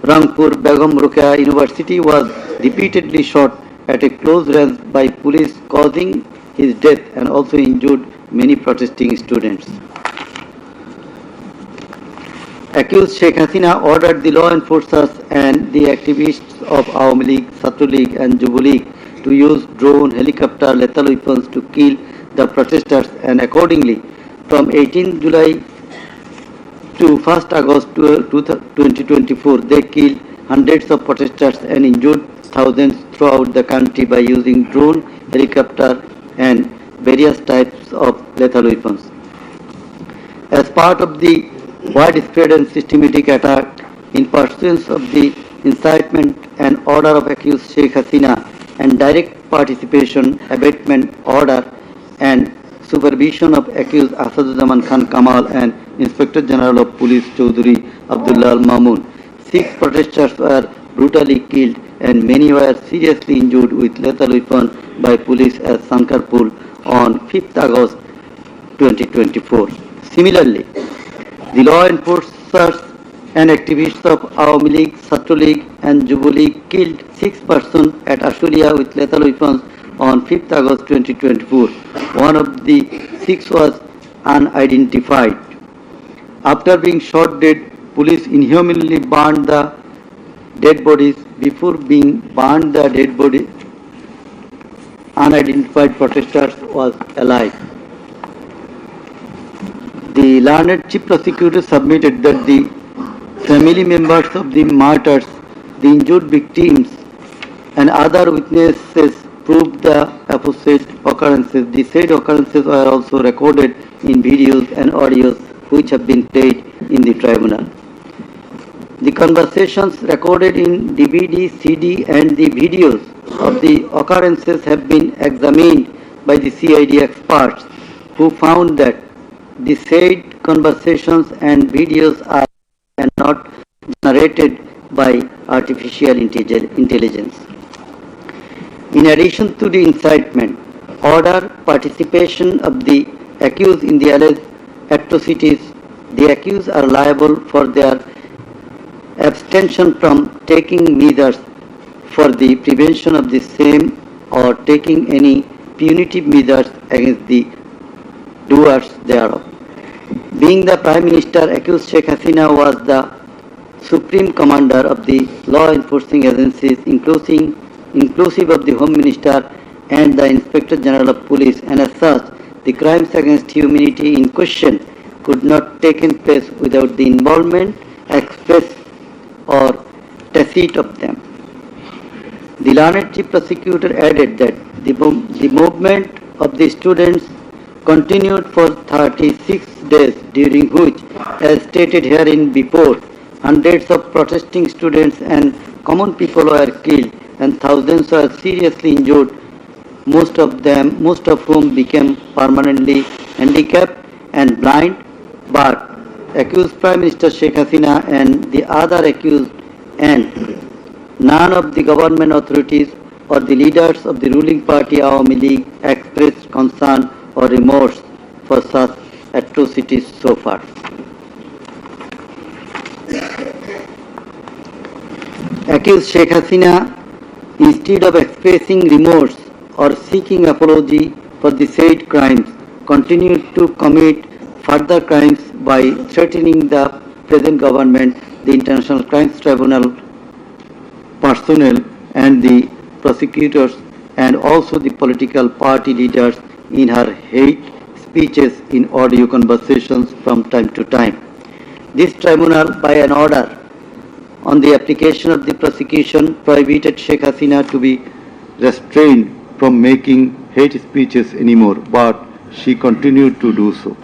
Speaker 4: Rangpur Begum Ruqayya University was repeatedly shot at a close range by police, causing his death and also injured many protesting students. Accused Sheikh Hasina ordered the law enforcers and the activists of Awami League, Chhatra League and Yuva League to use drone, helicopter, lethal weapons to kill the protesters, and accordingly, from 18 July to 1st August 2024, they killed hundreds of protesters and injured thousands throughout the country by using drone, helicopter and various types of lethal weapons. As part of the widespread and systematic attack, in pursuance of the incitement and order of accused Sheikh Hasina and direct participation, abatement order and supervision of accused Asaduzzama Khan Kamal and Inspector General of Police Chaudhry Abdullah Al Mamun, 6 protesters were brutally killed and many were seriously injured with lethal weapons by police at Sankarpur on 5th August 2024. Similarly, the law enforcers and activists of Awami League, Chhatra League and Yuva League killed 6 persons at Ashulia with lethal weapons on 5th August 2024. One of the 6 was unidentified. After being shot dead, police inhumanly burned the dead bodies. Before being burned, the dead body unidentified protesters was alive. The learned chief prosecutor submitted that the family members of the martyrs, the injured victims and other witnesses proved the opposite occurrences. The said occurrences were also recorded in videos and audios which have been played in the tribunal. The conversations recorded in DVD, CD and the videos of the occurrences have been examined by the CID experts who found that the said conversations and videos are not generated by artificial intelligence. In addition to the incitement, order, participation of the accused in the alleged atrocities, the accused are liable for their abstention from taking measures for the prevention of the same or taking any punitive measures against the doers thereof. Being the Prime Minister, accused Sheikh Hasina was the Supreme Commander of the law enforcing agencies, inclusive of the Home Minister and the Inspector General of Police, and as such, the crimes against humanity in question could not take place without the involvement, express or tacit of them. The learned Chief Prosecutor added that the movement of the students continued for 36 days, during which, as stated herein before, hundreds of protesting students and common people were killed and thousands were seriously injured, most of whom became permanently handicapped and blind, but accused Prime Minister Sheikh Hasina and the other accused and none of the government authorities or the leaders of the ruling party Awami League expressed concern or remorse for such atrocities so far. Accused Sheikh Hasina, instead of expressing remorse or seeking apology for the said crimes, continued to commit further crimes by threatening the present government, the International Crimes Tribunal personnel and the prosecutors and also the political party leaders in her hate speeches in audio conversations from time to time. This tribunal, by an order on the application of the prosecution, prohibited Sheikh Hasina to be restrained from making hate speeches anymore, but she continued to do so.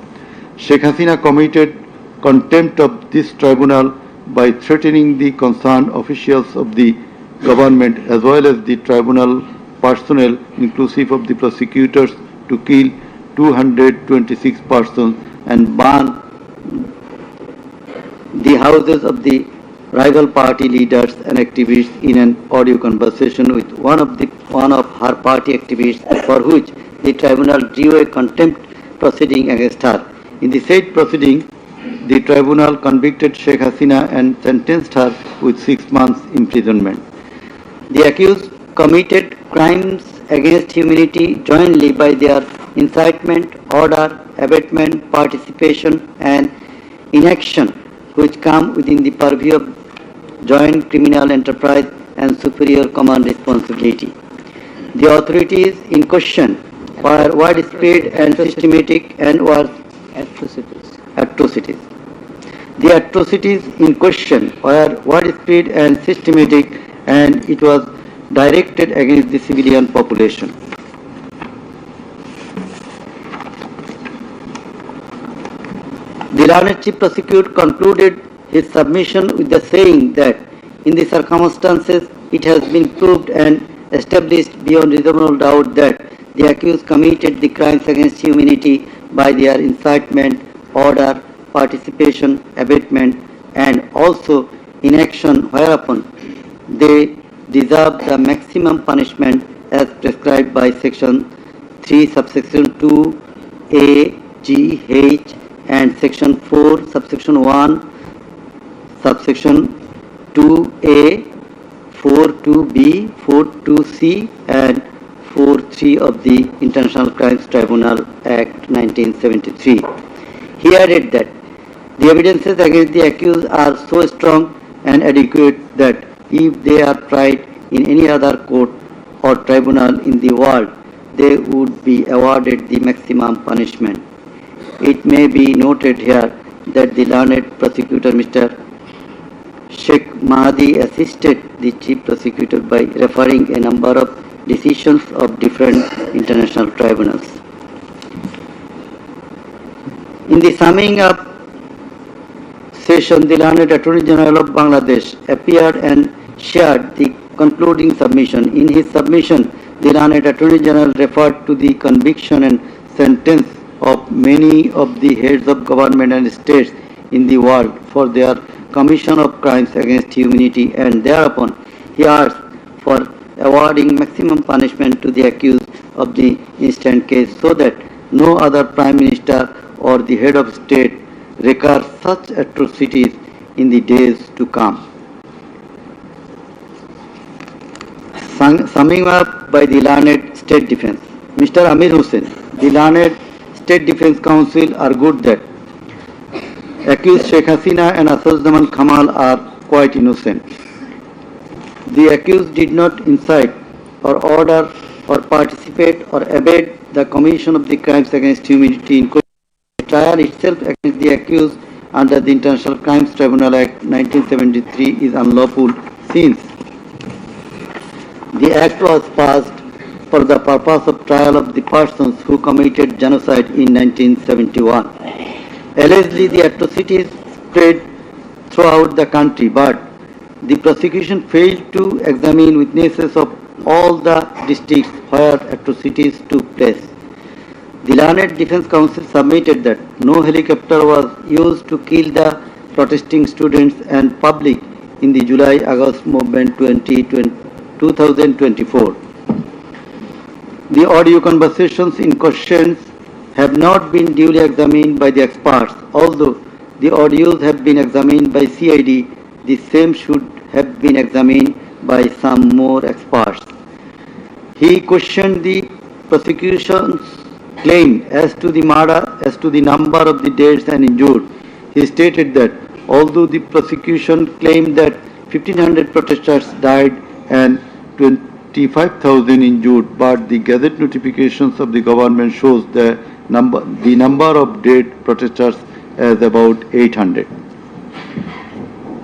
Speaker 4: Sheikh Hasina committed contempt of this tribunal by threatening the concerned officials of the government as well as the tribunal personnel, inclusive of the prosecutors, to kill 226 persons and burn the houses of the rival party leaders and activists in an audio conversation with one of her party activists, for which the tribunal drew a contempt proceeding against her. In the said proceeding, the tribunal convicted Sheikh Hasina and sentenced her with 6 months imprisonment. The accused committed crimes against humanity jointly by their incitement, order, abatement, participation and inaction, which come within the purview of joint criminal enterprise and superior command responsibility. The authorities in question were widespread and systematic and were atrocities. The atrocities in question were widespread and systematic, and it was directed against the civilian population. The learned Chief Prosecutor concluded his submission with the saying that in the circumstances it has been proved and established beyond reasonable doubt that the accused committed the crimes against humanity by their incitement, order, participation, abatement and also inaction, whereupon they deserve the maximum punishment as prescribed by Section 3, subsection 2, A, G, H and Section 4, subsection 1, subsection 2A, 4.2b, 4.2c and 4.3 of the International Crimes Tribunal Act 1973. He added that the evidences against the accused are so strong and adequate that if they are tried in any other court or tribunal in the world, they would be awarded the maximum punishment. It may be noted here that the learned prosecutor, Mr. Sheikh Mahdi, assisted the Chief Prosecutor by referring a number of decisions of different international tribunals. In the summing up session, the learned Attorney General of Bangladesh appeared and shared the concluding submission. In his submission, the learned Attorney General referred to the conviction and sentence of many of the heads of government and states in the world for their commission of crimes against humanity, and thereupon he asked for awarding maximum punishment to the accused of the instant case so that no other Prime Minister or the head of state recur such atrocities in the days to come. Summing up by the learned State Defense, Mr. Amir Hussain, the learned State Defense Council argued that accused Sheikh Hasina and Asad Kamal are quite innocent. The accused did not incite or order or participate or abet the commission of the crimes against humanity in the trial itself against the accused under the International Crimes Tribunal Act 1973 is unlawful since the act was passed for the purpose of trial of the persons who committed genocide in 1971. Allegedly, the atrocities spread throughout the country, but the prosecution failed to examine witnesses of all the districts where atrocities took place. The Learned Defense Council submitted that no helicopter was used to kill the protesting students and public in the July-August movement 2024. The audio conversations in questions have not been duly examined by the experts. Although the audios have been examined by CID, the same should have been examined by some more experts. He questioned the prosecution's claim as to the number of the deaths and injured. He stated that although the prosecution claimed that 1,500 protesters died and 25,000 injured, but the Gazette notifications of the government shows the number of dead protesters as about 800.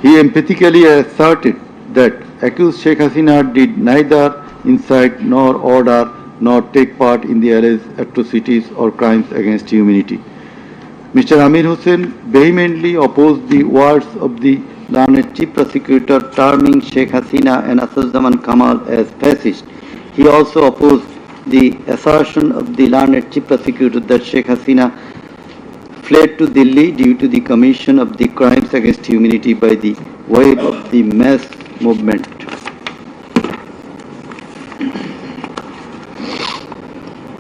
Speaker 4: He emphatically asserted that accused Sheikh Hasina did neither incite nor order nor take part in the alleged atrocities or crimes against humanity. Mr. Amir Hussain vehemently opposed the words of the learned chief prosecutor terming Sheikh Hasina and Asad Kamal as fascist. He also opposed the assertion of the learned chief prosecutor that Sheikh Hasina fled to Delhi due to the commission of the crimes against humanity by the wave of the mass movement.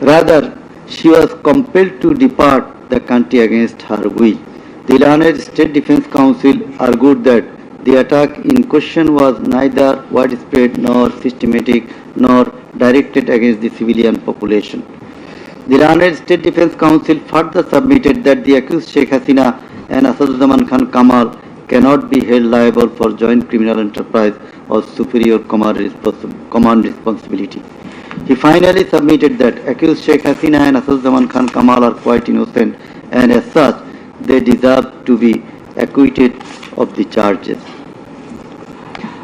Speaker 4: Rather, she was compelled to depart the country against her will. The Learned State Defense Council argued that the attack in question was neither widespread nor systematic nor directed against the civilian population. The Learned State Defense Council further submitted that the accused Sheikh Hasina and Asad Kamal cannot be held liable for joint criminal enterprise or superior command responsibility. He finally submitted that accused Sheikh Hasina and Asad Kamal are quite innocent and as such they deserve to be acquitted of the charges.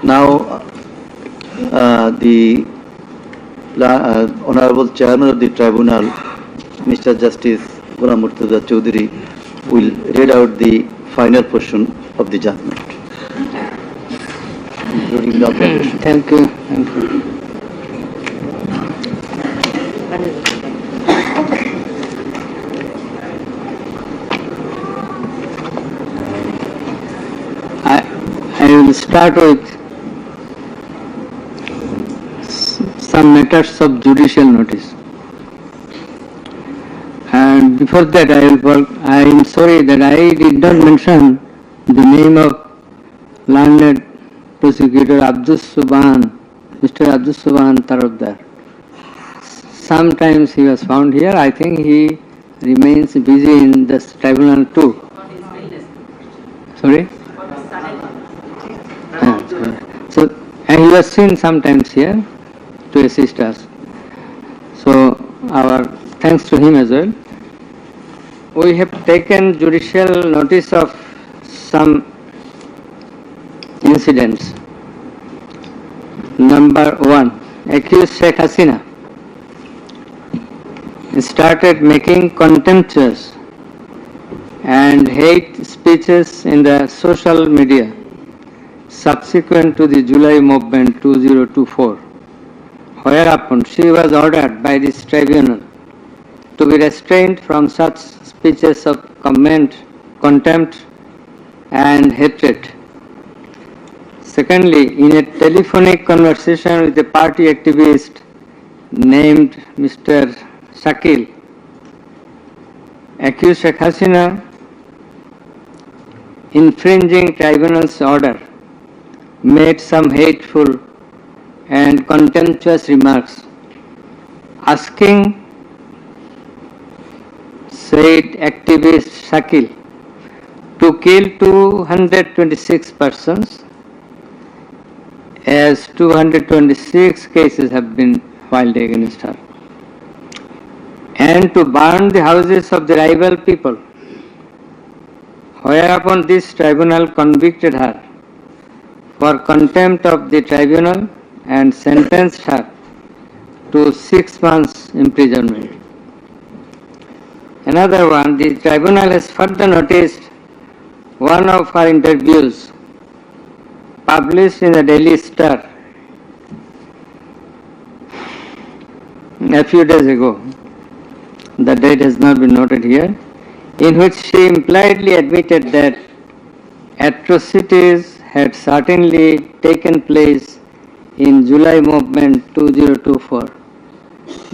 Speaker 4: Now, the Honorable Chairman of the Tribunal, Mr. Justice Ghulam Murtaza Chaudhary, will read out the final portion of the judgment, including the observation.
Speaker 2: Thank you. Thank you. I will start with some matters of judicial notice. And before that, I am sorry that I did not mention the name of learned prosecutor Mr. Abdus Subhan Tarafdar. Sometimes he was found here. I think he remains busy in the tribunal too. Sorry? So, and he was seen sometimes here to assist us. So, our thanks to him as well. We have taken judicial notice of some incidents. Number 1, accused Sheikh Hasina started making contemptuous
Speaker 1: and hate speeches in the social media subsequent to the July movement 2024, whereupon she was ordered by this tribunal to be restrained from such speeches of contempt and hatred. Secondly, in a telephonic conversation with a party activist named Mr. Shakil, accused Sheikh Hasina infringing tribunal's order, made some hateful and contemptuous remarks, asking said activist Shakil to kill 226 persons, as 226 cases have been filed against her, and to burn the houses of the rival people, whereupon this tribunal convicted her for contempt of the tribunal and sentenced her to 6 months imprisonment. Another one, the tribunal has further noticed one of her interviews published in the Daily Star a few days ago. The date has not been noted here, in which she impliedly admitted that atrocities had certainly taken place in July movement 2024,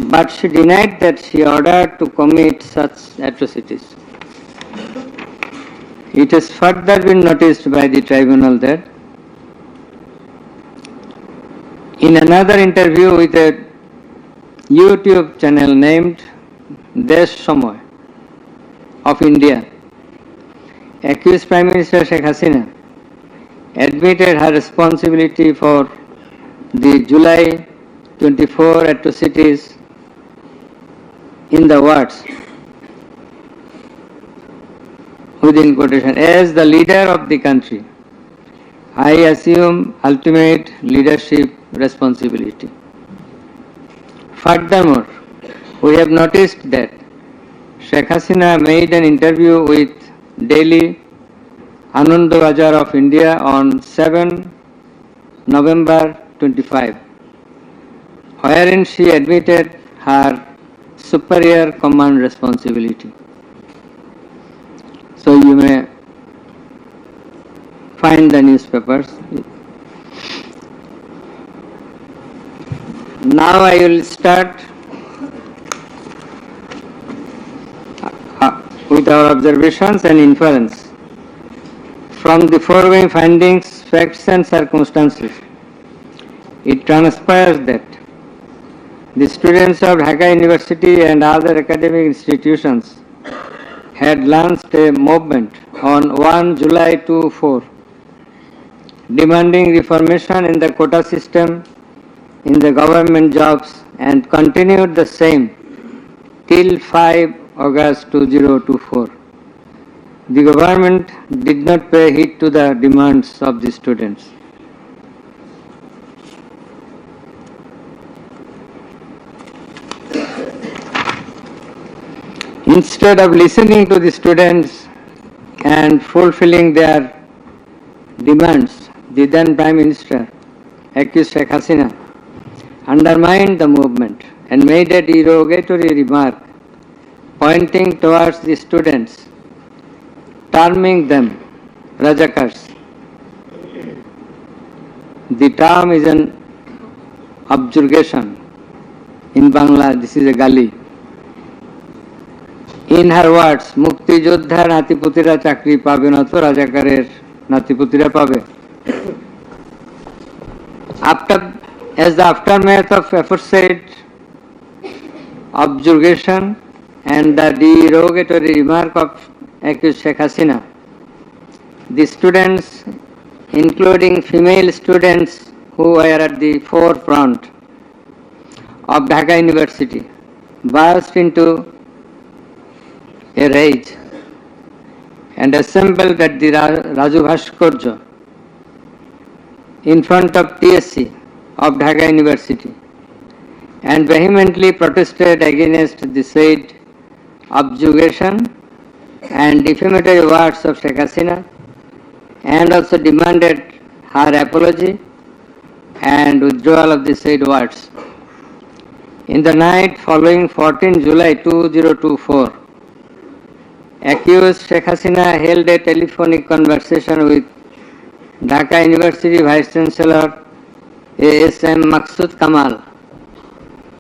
Speaker 1: but she denied that she ordered to commit such atrocities. It has further been noticed by the tribunal that in another interview with a YouTube channel named Desh Samoy of India, accused Prime Minister Sheikh Hasina admitted her responsibility for the July 24 atrocities in the words, within quotation, as the leader of the country, I assume ultimate leadership responsibility. Furthermore, we have noticed that Sheikh Hasina made an interview with Delhi Ananda Bazar of India on 7 November 25, wherein she admitted her superior command responsibility. So you may find the newspapers. Now I will start with our observations and inference. From the foregoing findings, facts and circumstances, it transpires that the students of Dhaka University and other academic institutions had launched a movement on 1 July 2024 demanding reformation in the quota system in the government jobs and continued the same till 5 August 2024. The government did not pay heed to the demands of the students. Instead of listening to the students and fulfilling their demands, the then Prime Minister, accused Sheikh Hasina, undermined the movement and made a derogatory remark pointing towards the students, terming them Rajakars. The term is an objurgation. In Bangla, this is a gali. In her words, Mukti Joddhar Natiputira Chakri pabe na to Rajakarer Natiputira pabe. As the aftermath of aforesaid objurgation and the derogatory remark of accused Sheikh Hasina, the students, including female students who were at the forefront of Dhaka University, burst into a rage and assembled at the Raju Bhaskarya in front of TSC of Dhaka University and vehemently protested against the said objurgation
Speaker 2: and defamatory words of Sheikh Hasina, and also demanded her apology and withdrawal of the said words. In the night following 14 July 2024, accused Sheikh Hasina held a telephonic conversation with Dhaka University Vice Chancellor A.S.M. Maksud Kamal,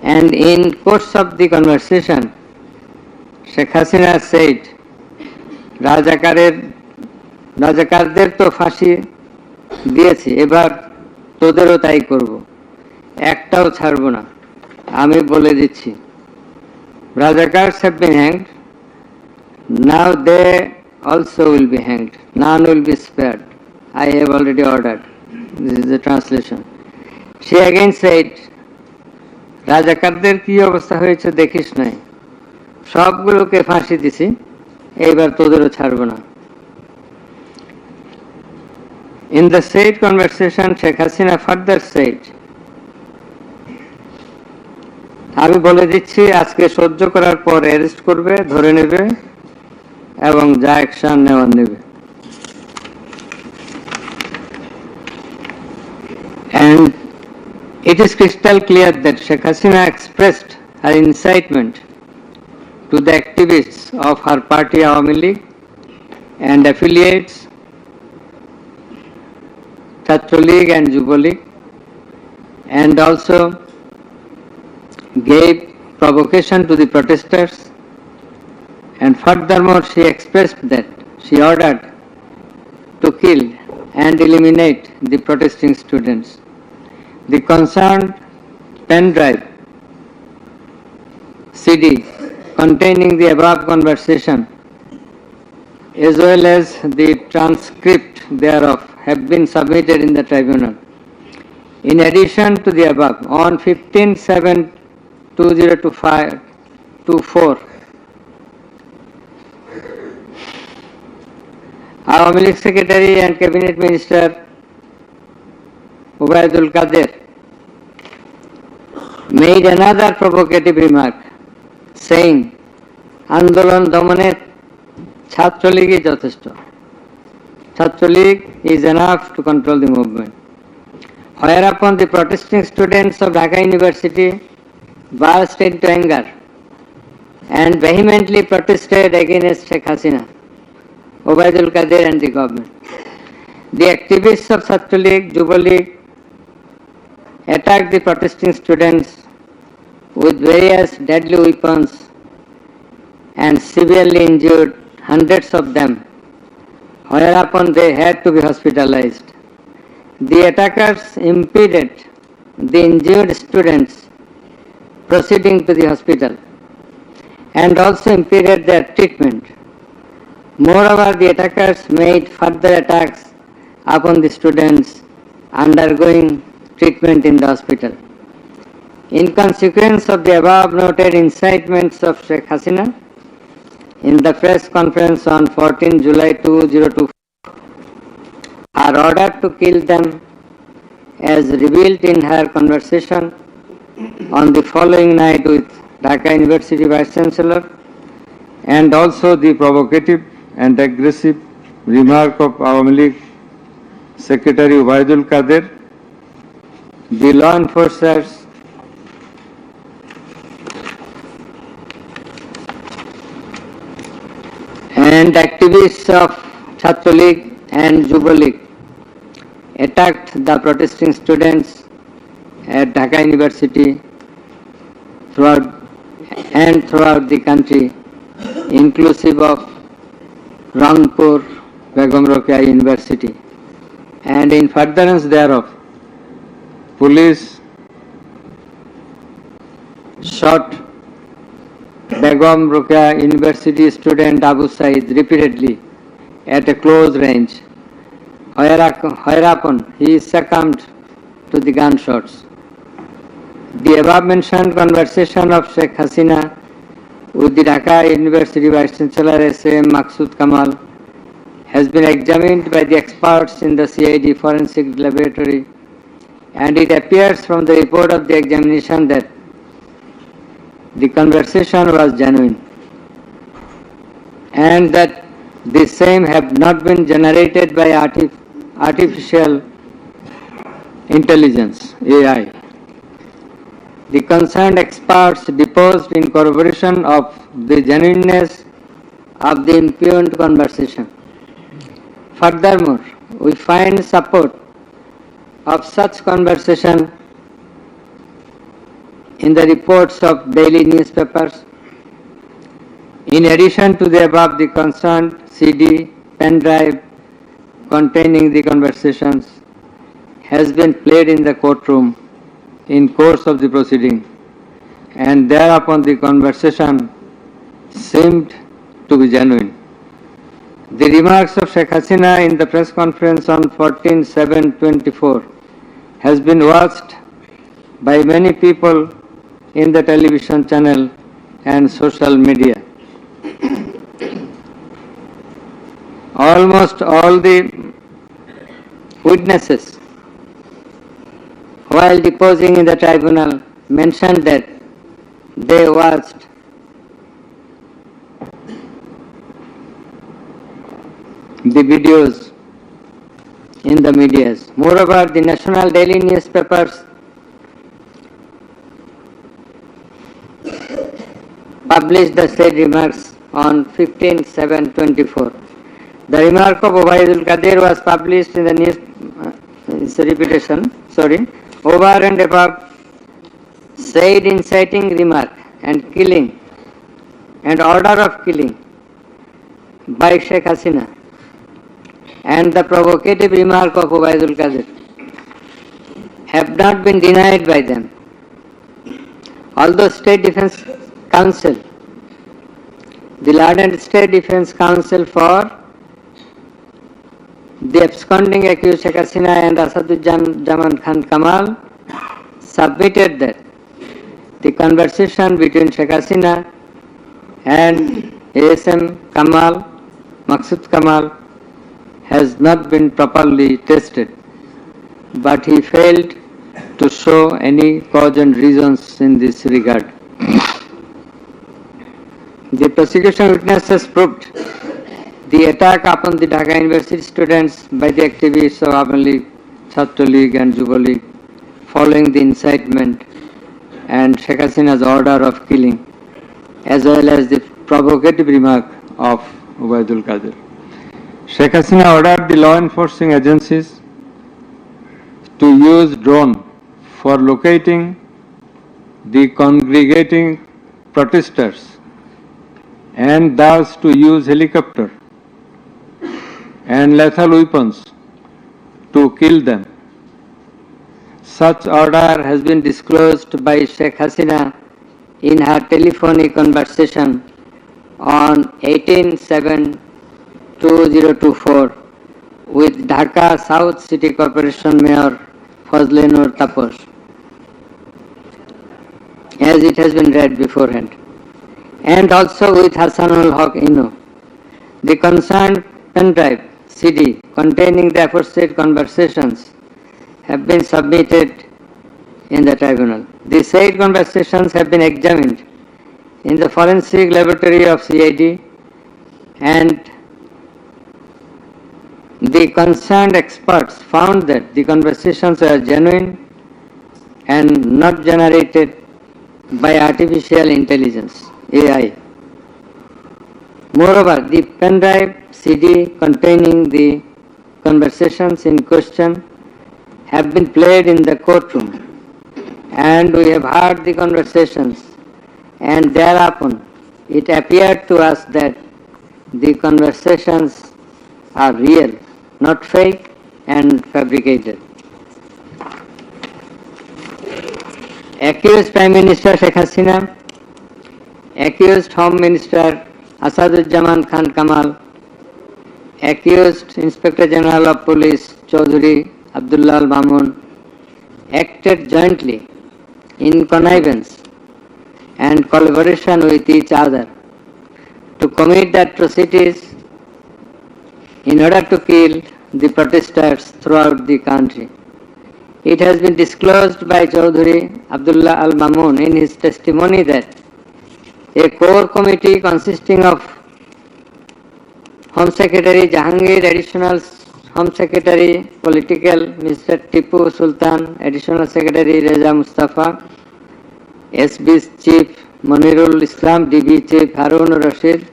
Speaker 2: and in course of the conversation, Sheikh Hasina said, রাজাকারদের তো ফাঁসি দিয়েছি, এবার তোদেরও তাই করব, একটাও ছাড়ব না, আমি বলে দিচ্ছি। Rajakars have been hanged, now they also will be hanged, none will be spared. I have already ordered. This is the translation. She again said, রাজাকারদের কি অবস্থা হয়েছে দেখিস নাই, সবগুলোকে ফাঁসি দিছি, এইবার তোদেরও ছাড়ব না। In the said conversation, Sheikh Hasina further said, আমি বলে দিচ্ছি আজকে সহ্য করার পর অ্যারেস্ট করবে, ধরে নেবে এবং যা অ্যাকশন নেওয়ার নেবে। And it is crystal clear that Sheikh Hasina expressed her incitement to the activists of her party Awami League and affiliates, Chhatro League and Jubo League, and also gave provocation to the protesters, and furthermore she expressed that she ordered to kill and eliminate the protesting students. The concerned pen drive CD containing the above conversation as well as the transcript thereof have been submitted in the tribunal. In addition to the above, on 15/7/2024, Awami League Secretary and Cabinet Minister Ubaidul Qadir made another provocative remark, saying, Andolon Domane Chhatro League is যথেষ্ট. Chhatro League is enough to control the movement. Whereupon the protesting students of Dhaka University burst into anger and vehemently protested against Sheikh Hasina, Ubaidul Qadir and the government. The activists of Chhatro League, Jubo League attacked the protesting students with various deadly weapons and severely injured hundreds of them, whereupon they had to be hospitalized. The attackers impeded the injured students proceeding to the hospital and also impeded their treatment. Moreover, the attackers made further attacks upon the students undergoing treatment in the hospital. In consequence of the above noted incitements of Sheikh Hasina, in the press conference on 14 July 2024, her order to kill them as revealed in her conversation on the following night with Dhaka University Vice Chancellor, and also the provocative and aggressive remark of Awami League Secretary Ubaidul Qadir, the law enforcers and activists of Chhatro League and Jubo League attacked the protesting students at Dhaka University throughout the country, inclusive of Rangpur Begum Rokeya University. And in furtherance thereof, police shot Begum Rokeya University student Abu Said repeatedly at a close range, whereupon he succumbed to the gunshots. The above mentioned conversation of Sheikh Hasina with the Dhaka University Vice Chancellor S.M. Maksud Kamal has been examined by the experts in the CID Forensic Laboratory, and it appears from the report of the examination that the conversation was genuine. and that the same have not been generated by artificial intelligence, AI. The concerned experts deposed in corroboration of the genuineness of the impugned conversation. Furthermore, we find support of such conversation in the reports of daily newspapers. In addition to the above, the concerned CD, pen drive containing the conversations has been played in the courtroom in course of the proceeding, and thereupon the conversation seemed to be genuine. The remarks of Sheikh Hasina in the press conference on 14/7/24 has been watched by many people in the television channel and social media. Almost all the witnesses, while deposing in the tribunal, mentioned that they watched the videos in the media. Moreover, the national daily newspapers published the said remarks on 15/7/24. The remark of Obaidul Qadir was published in the news, it's a repetition, over and above said inciting remark and killing and order of killing by Sheikh Hasina and the provocative remark of Obaidul Qadir have not been denied by them. Although State Defence Council, the Lardent State Defence Council for the absconding accused Sheikh Hasina and Asaduজ্জামান Khan Kamal submitted that the conversation between Sheikh Hasina and ASM Kamal, Maqsood Kamal, has not been properly tested, but he failed to show any cause and reasons in this regard. The prosecution witnesses proved the attack upon the Dhaka University students by the activists of Awan League, Chhatra League and Yuva League following the incitement and Sheikh Hasina's order of killing, as well as the provocative remark of Obaidul Qadir. Sheikh Hasina ordered the law enforcing agencies to use drone for locating the congregating protesters and thus to use helicopter and lethal weapons to kill them. Such order has been disclosed by Sheikh Hasina in her telephonic conversation on 18/7/2024 with Dhaka South City Corporation Mayor Fazle Noor Taposh, as it has been read beforehand, and also with Hassanul Haq Ino. The concerned pen drive CD containing the aforesaid conversations have been submitted in the tribunal. The said conversations have been examined in the forensic laboratory of CID, and the concerned experts found that the conversations were genuine and not generated by artificial intelligence, AI. Moreover, the pen drive CD containing the conversations in question have been played in the courtroom, and we have heard the conversations, and thereupon it appeared to us that the conversations are real, not fake and fabricated. Accused Prime Minister Sheikh Hasina, accused Home Minister Asaduজ্জামান Khan Kamal, accused Inspector General of Police Chaudhry Abdullah Al Mamun acted jointly in connivance and collaboration with each other to commit the atrocities in order to kill the protesters throughout the country. It has been disclosed by Chaudhry Abdullah Al Mamun in his testimony that a core committee consisting of Home Secretary Jahangir, Additional Home Secretary Political Mr. Tipu Sultan, Additional Secretary Reza Mustafa, SB Chief Monirul Islam, DB Chief Harun Rashid,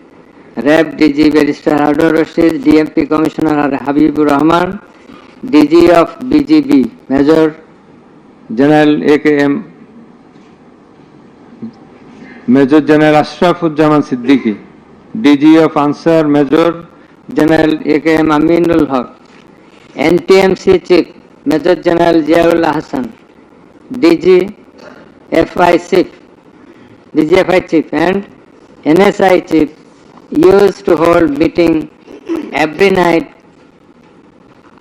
Speaker 2: RAB DG Barrister Harun Rashid, DMP Commissioner Habibur Rahman, DG of BGB Major
Speaker 1: General AKM Major General Ashrafuzzaman Siddiqui, DG of Ansar Major
Speaker 2: General AKM Aminul Haq, NTMC Chief Major General Ziaul Hassan, DGFI Chief and NSI Chief used to hold meeting every night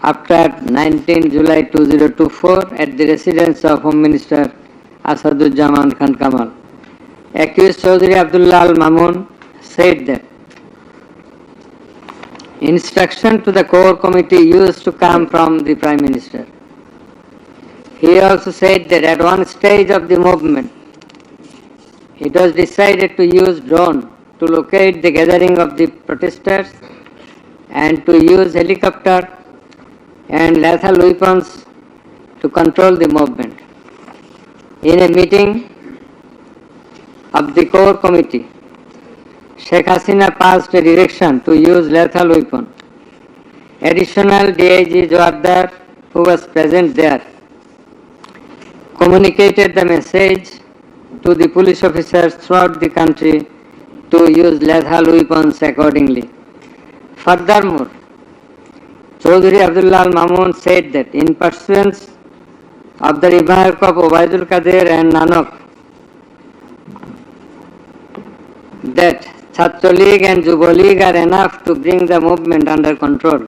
Speaker 2: after 19 July 2024 at the residence of Home Minister Asaduzzaman Khan Kamal. Accused Chaudhry Abdullah Al Mamun said that instruction to the core committee used to come from the Prime Minister. He also said that at one stage of the movement, it was decided to use drone to locate the gathering of the protesters and to use helicopter and lethal weapons to control the movement. In a meeting of the core committee, Sheikh Hasina passed a direction to use lethal weapon. Additional DIG Joardar, who was present there, communicated the message to the police officers throughout the country to use lethal weapons accordingly. Furthermore, Chaudhry Abdullah Al Mamun said that in pursuance of the remark of Obaidul Qadir and Nanak, that Chhatra League and Yuva League are enough to bring the movement under control.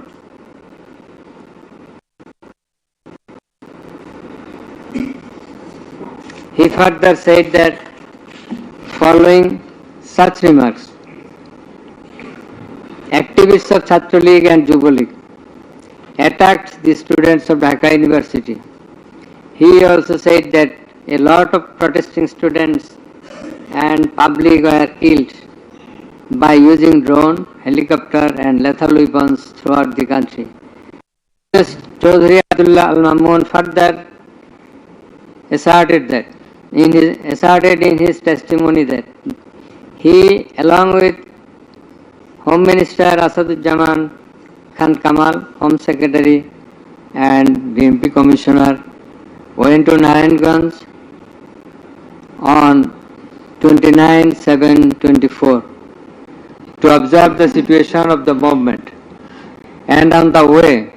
Speaker 2: He further said that following such remarks, activists of Chhatra League and Yuva League attacked the students of Dhaka University. He also said that a lot of protesting students and public were killed by using drone, helicopter and lethal weapons throughout the country. Chaudhry Abdullah Al Mamun further asserted in his testimony that he, along with Home Minister Asaduzzaman Khan Kamal, Home Secretary and DMP Commissioner, went to Narayanganj on 29/7/24 to observe the situation of the movement, and on the way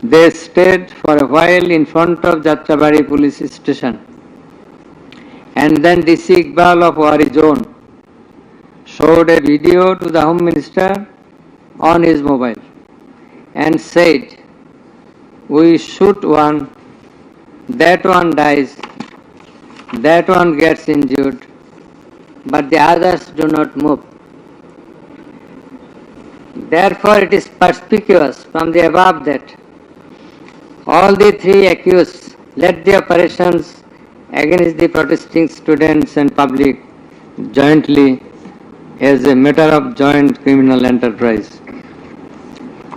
Speaker 2: they stayed for a while in front of Jatrabari police station, and then DC Iqbal of Wari Zone showed a video to the Home Minister on his mobile and said, "We shoot one, that one dies, that one gets injured, but the others do not move." Therefore, it is perspicuous from the above that all the three accused led the operations against the protesting students and public jointly as a matter of joint criminal enterprise.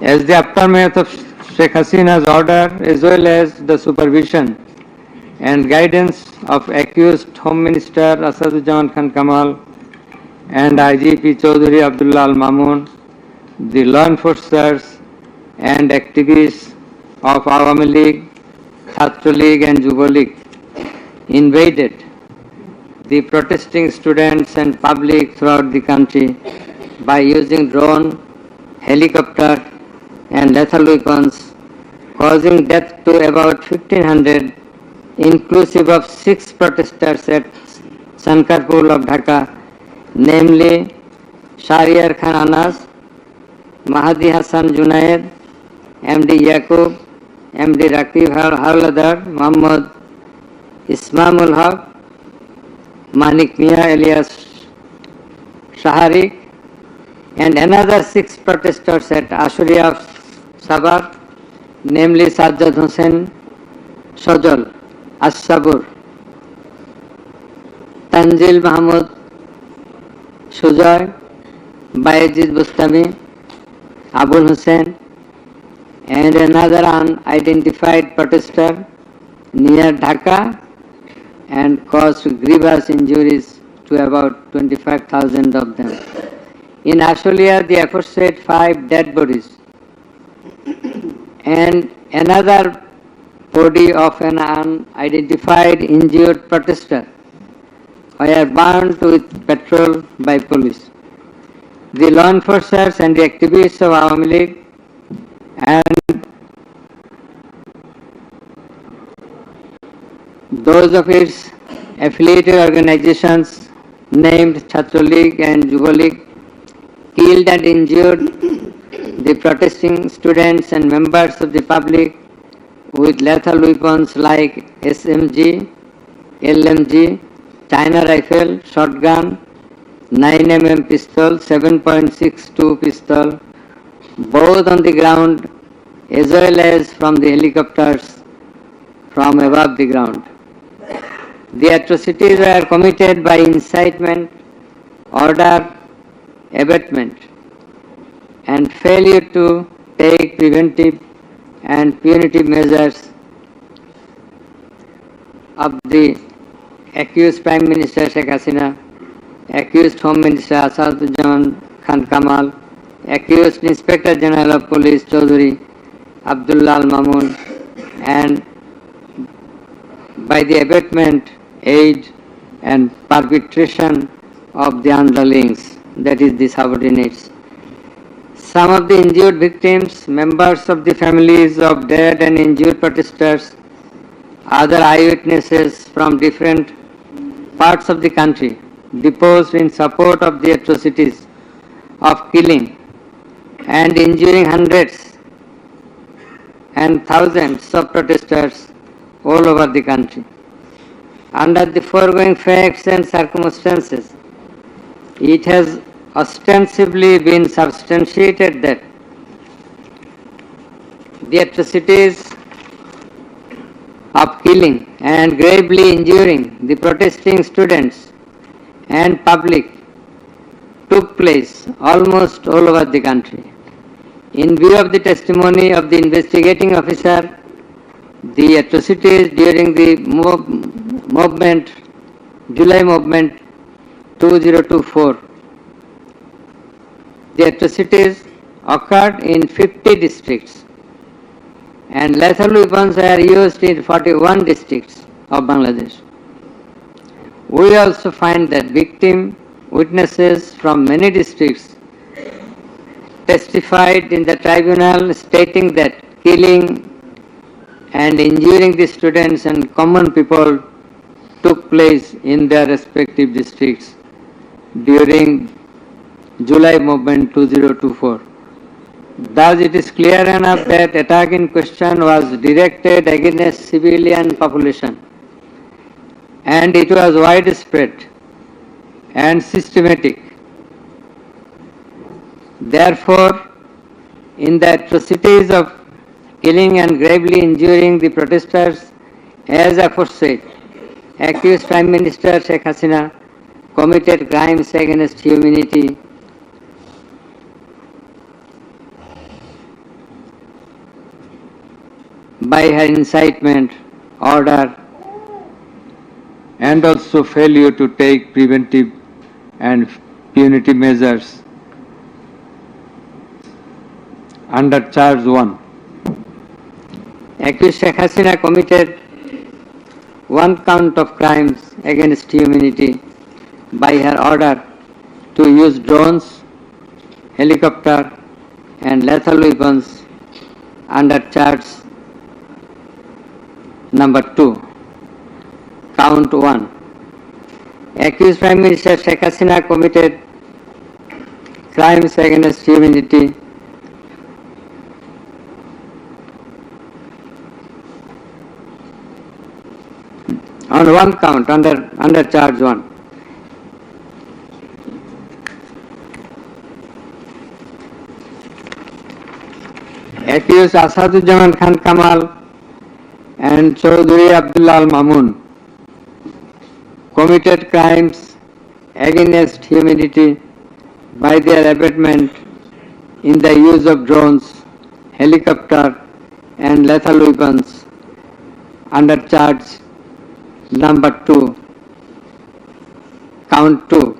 Speaker 2: As the aftermath of Sheikh Hasina's order, as well as the supervision and guidance of accused Home Minister Asaduzzaman Khan Kamal and IGP Chaudhry Abdullah Al Mamun, the law enforcers and activists of Awami League, Chhatra League and Yuva League invaded the protesting students and public throughout the country by using drone, helicopter and lethal weapons, causing death to about 1,500, inclusive of 6 protesters at Sankarpur of Dhaka, namely Shahriar Khan Anas, Mahdi Hassan Junaid, MD Yaqub, MD Raqib Hawladar, Muhammad Ismamul Haq, Manik Mia alias Shaharik, and another 6 protesters at Ashuria of Sabak, namely Sajjad Hussain Shajal, As-Sabur, Tanzil Mahmud Sujoy, Bayezid Bustami, Abul Hussain, and another unidentified protester near Dhaka and caused grievous injuries to about 25,000 of them. In Ashulia, the aforesaid 5 dead bodies and another body of an unidentified injured protester were burned with petrol by police. The law enforcers and the activists of Awami League and those of its affiliated organizations named Chhatra League and Yuva League killed and injured the protesting students and members of the public with lethal weapons like SMG, LMG, China rifle, shotgun, 9mm pistol, 7.62 pistol, both on the ground as well as from the helicopters from above the ground. The atrocities were committed by incitement, order, abatement, and failure to take preventive and punitive measures of the accused Prime Minister Sheikh Hasina, accused Home Minister Asaduজ্জামান Khan Kamal, accused Inspector General of Police Chaudhry Abdullah Al Mamun, and by the abatement, aid, and perpetration of the underlings, that is the subordinates. Some of the injured victims, members of the families of dead and injured protesters, other eyewitnesses from different parts of the country deposed in support of the atrocities of killing and injuring hundreds and thousands of protesters all over the country. Under the foregoing facts and circumstances, it has ostensibly been substantiated that the atrocities of killing and gravely injuring the protesting students and public took place almost all over the country. In view of the testimony of the investigating officer, the atrocities during the July movement 2024, the atrocities occurred in 50 districts and lethal weapons were used in 41 districts of Bangladesh. We also find that victim witnesses from many districts testified in the tribunal stating that killing and injuring the students and common people took place in their respective districts during July movement 2024. Thus, it is clear enough that attack in question was directed against civilian population, and it was widespread and systematic. Therefore, in the atrocities of killing and gravely injuring the protesters, as aforesaid, accused Prime Minister Sheikh Hasina committed crimes against humanity by her incitement, order,
Speaker 1: and also failure to take preventive and punitive measures under charge 1.
Speaker 2: Accused Sheikh Hasina committed one count of crimes against humanity by her order to use drones, helicopter, and lethal weapons under charge number 2, count 1. Accused Prime Minister Sheikh Hasina committed crimes against humanity on one count under charge 1. Accused Asaduজ্জামান Khan Kamal and Chaudhry Abdullah Al Mamun committed crimes against humanity by their abatement, in the use of drones, helicopter and lethal weapons under charge number 2, count 2.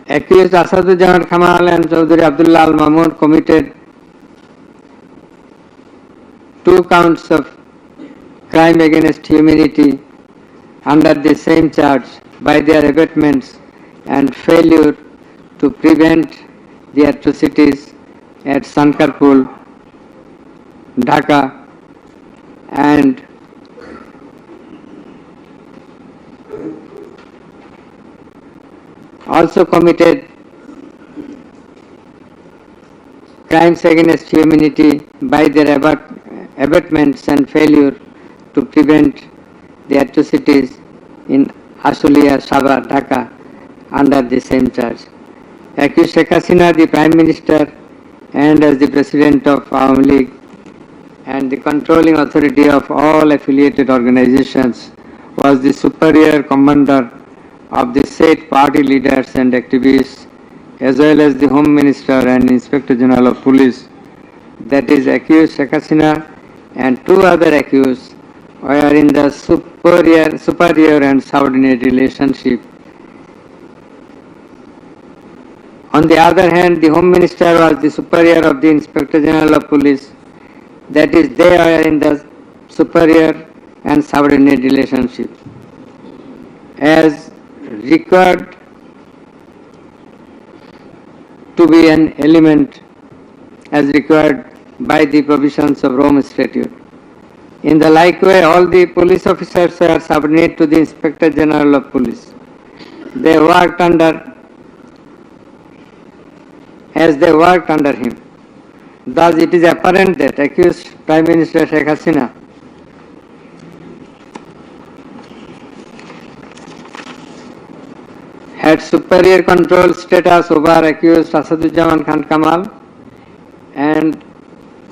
Speaker 2: Accused Asaduজ্জামান Kamal and Chaudhary Abdullah Al Mamun committed 2 counts of crime against humanity under the same charge by their abatements and failure to prevent the atrocities at Sankarpur, Dhaka, and also committed crimes against humanity by their abatements and failure to prevent the atrocities in Ashulia, Sabha, Dhaka under the same charge. Accused Sheikh Hasina, the Prime Minister and as the President of Awami League and the controlling authority of all affiliated organizations, was the superior commander of the said party leaders and activists, as well as the Home Minister and Inspector General of Police. That is, accused Sheikh Hasina and 2 other accused were in the superior and subordinate relationship. On the other hand, the Home Minister was the superior of the Inspector General of Police. That is, they are in the superior and subordinate relationship. As required to be an element as required by the provisions of Rome Statute. In the like way, all the police officers are subordinate to the Inspector General of Police. They worked under him. Thus, it is apparent that accused Prime Minister Sheikh Hasina had superior control status over accused Asaduজ্জামান Kamal and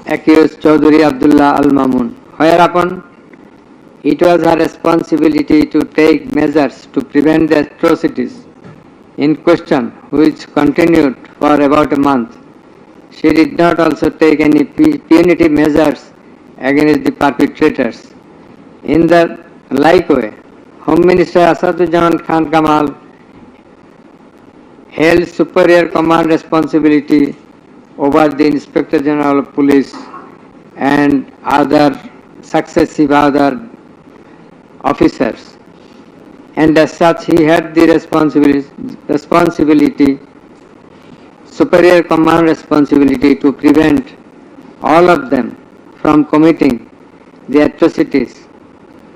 Speaker 2: accused Chaudhary Abdullah Al Mamun, whereupon it was her responsibility to take measures to prevent the atrocities in question, which continued for about a month. She did not also take any punitive measures against the perpetrators. In the like way, Home Minister Asaduজ্জামান Kamal held superior command responsibility over the Inspector General of Police and successive other officers, and as such he had the responsibility, superior command responsibility to prevent all of them from committing the atrocities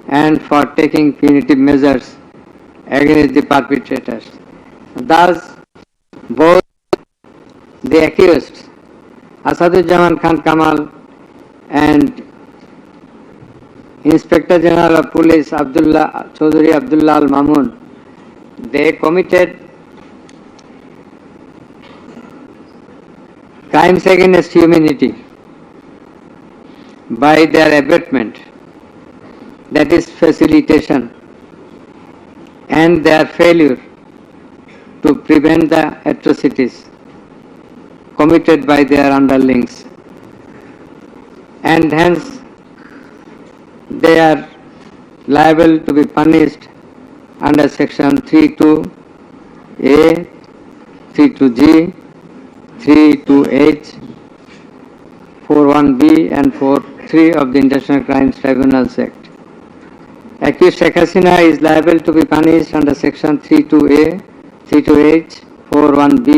Speaker 2: and for taking punitive measures against the perpetrators. Thus, both the accused Asaduজ্জামান Kamal and Inspector General of Police Chaudhary Abdullah Al Mamun, they committed crimes against humanity by their abatement, that is facilitation, and their failure to prevent the atrocities committed by their underlings, and hence they are liable to be punished under section 32A, 32G, 32H, 41B and 43 of the International Crimes Tribunals Act. Accused Sheikh Hasina is liable to be punished under section 32A, 32H, 41B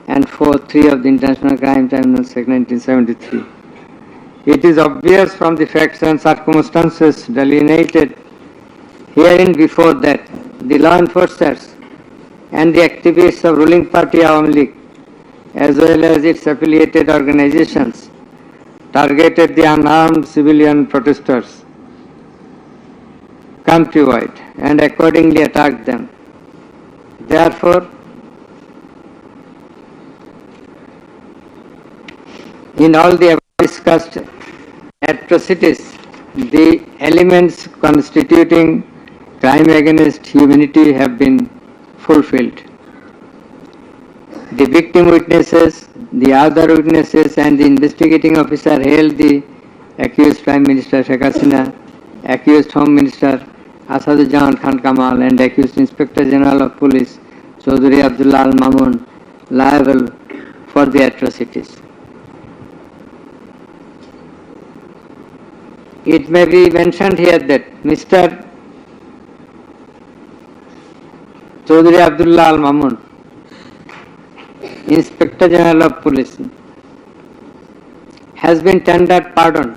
Speaker 2: and 43 of the International Crimes Tribunals Act 1973. It is obvious from the facts and circumstances delineated herein before that the law enforcers and the activists of ruling party Awami League, as well as its affiliated organizations, targeted the unarmed civilian protesters countrywide and accordingly attacked them. Therefore, in all the discussed atrocities, the elements constituting crime against humanity have been fulfilled. The victim witnesses, the other witnesses and the investigating officer held the accused Prime Minister Sheikh Hasina, accused Home Minister Asaduজ্জামান Khan Kamal and accused Inspector General of Police Chaudhry Abdullah Al Mamun liable for the atrocities. It may be mentioned here that Mr. Chaudhry Abdullah Al Mamun, Inspector General of Police, has been tendered pardon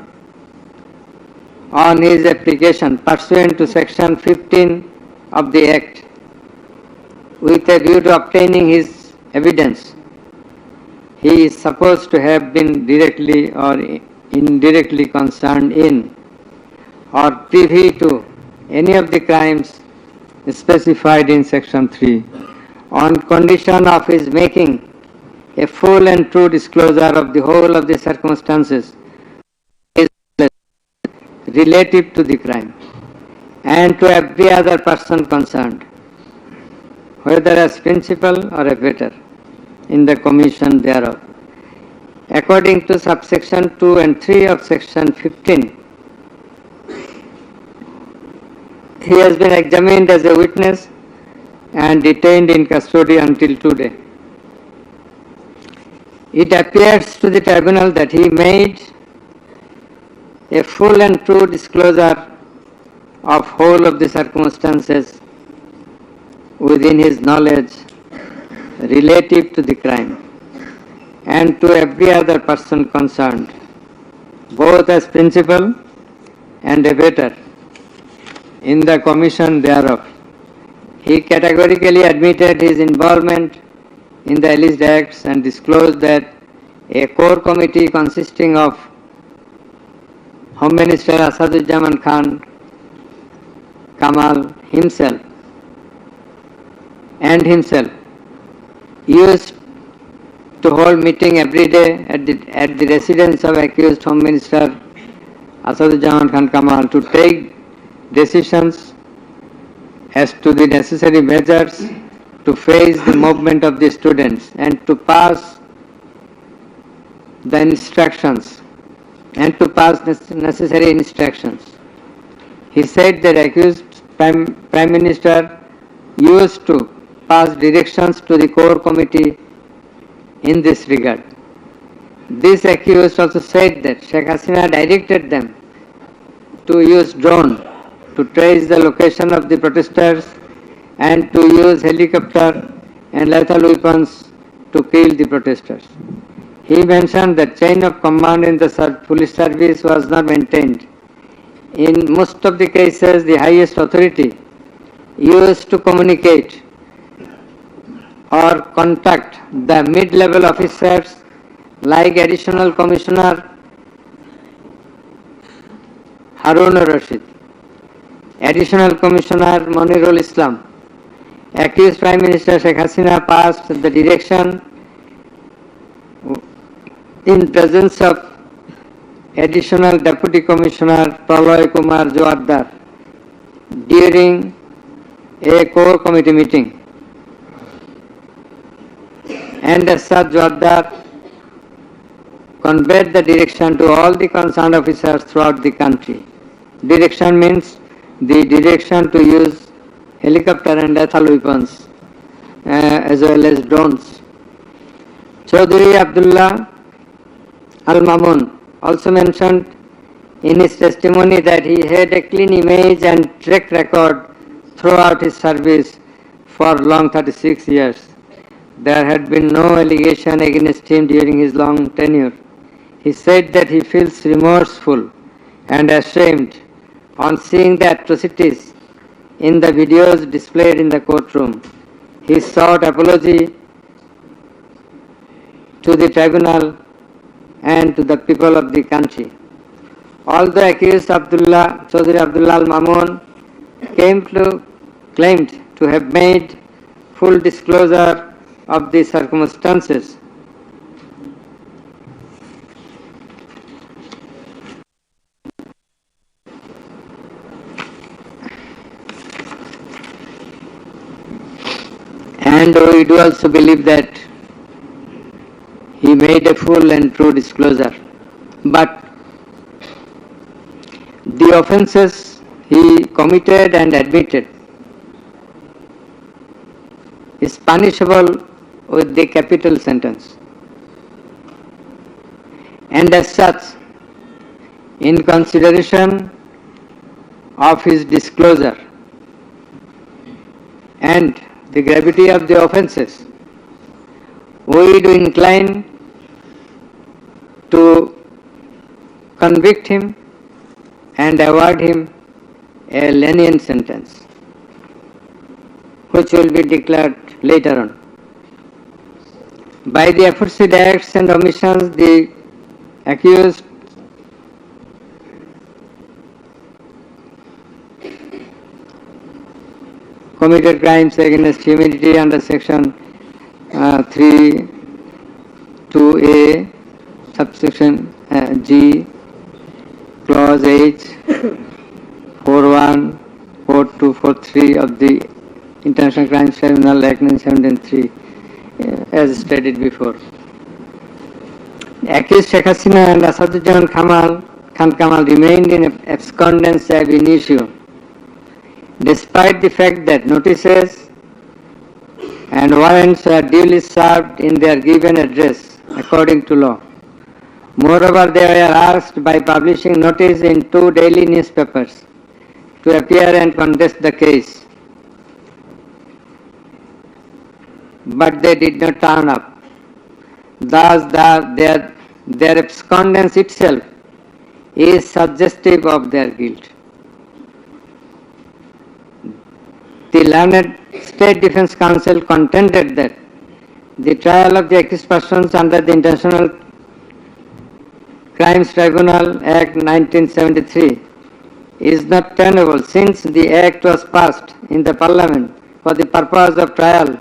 Speaker 2: on his application pursuant to Section 15 of the Act with a view to obtaining his evidence. He is supposed to have been directly or indirectly concerned in or privy to any of the crimes specified in Section 3 on condition of his making a full and true disclosure of the whole of the circumstances relative to the crime and to every other person concerned, whether as principal or abettor in the commission thereof. According to subsection 2 and 3 of Section 15, he has been examined as a witness and detained in custody until today. It appears to the tribunal that he made a full and true disclosure of whole of the circumstances within his knowledge relative to the crime and to every other person concerned, both as principal and abettor in the commission thereof. He categorically admitted his involvement in the alleged acts and disclosed that a core committee consisting of Home Minister Asaduজ্জামান Khan Kamal himself used to hold meeting every day at the residence of accused Home Minister Asaduজ্জামান Khan Kamal to take decisions as to the necessary measures to face the movement of the students and to pass the instructions and to pass necessary instructions. He said that accused Prime Minister used to pass directions to the core committee in this regard. This accused also said that Sheikh Hasina directed them to use drone to trace the location of the protesters and to use helicopter and lethal weapons to kill the protesters. He mentioned that chain of command in the police service was not maintained. In most of the cases, the highest authority used to communicate or contact the mid-level officers like Additional Commissioner Harun Rashid, Additional Commissioner Monirul Islam. Accused Prime Minister Sheikh Hasina passed the direction in presence of Additional Deputy Commissioner Praloy Kumar Joardar during a core committee meeting. And as such, Joardar conveyed the direction to all the concerned officers throughout the country. Direction means the direction to use helicopter and lethal weapons as well as drones. Chaudhry Abdullah Al Mamun also mentioned in his testimony that he had a clean image and track record throughout his service for long 36 years. There had been no allegation against him during his long tenure. He said that he feels remorseful and ashamed on seeing the atrocities in the videos displayed in the courtroom. He sought apology to the tribunal and to the people of the country. Although accused Chaudhry Abdullah Al Mamun claimed to have made full disclosure of the circumstances, and we do also believe that made a full and true disclosure. But the offences he committed and admitted is punishable with the capital sentence. And as such, in consideration of his disclosure and the gravity of the offences, we do incline to convict him and award him a lenient sentence, which will be declared later on. By the aforesaid acts and omissions, the accused committed crimes against humanity under section 3, 2A, subsection G, clause H, 41, 42, 43 of the International Crimes Tribunal Act 1973, as stated before. Accused Sheikh Hasina and Asaduজ্জামান Khan Kamal remained in abscondence ab initio, despite the fact that notices and warrants were duly served in their given address according to law. Moreover, they were asked by publishing notice in 2 daily newspapers to appear and contest the case, but they did not turn up. Thus, their abscondence itself is suggestive of their guilt. The learned State Defence Counsel contended that the trial of the accused persons under the International Crimes Tribunal Act 1973 is not tenable, since the Act was passed in the Parliament for the purpose of trial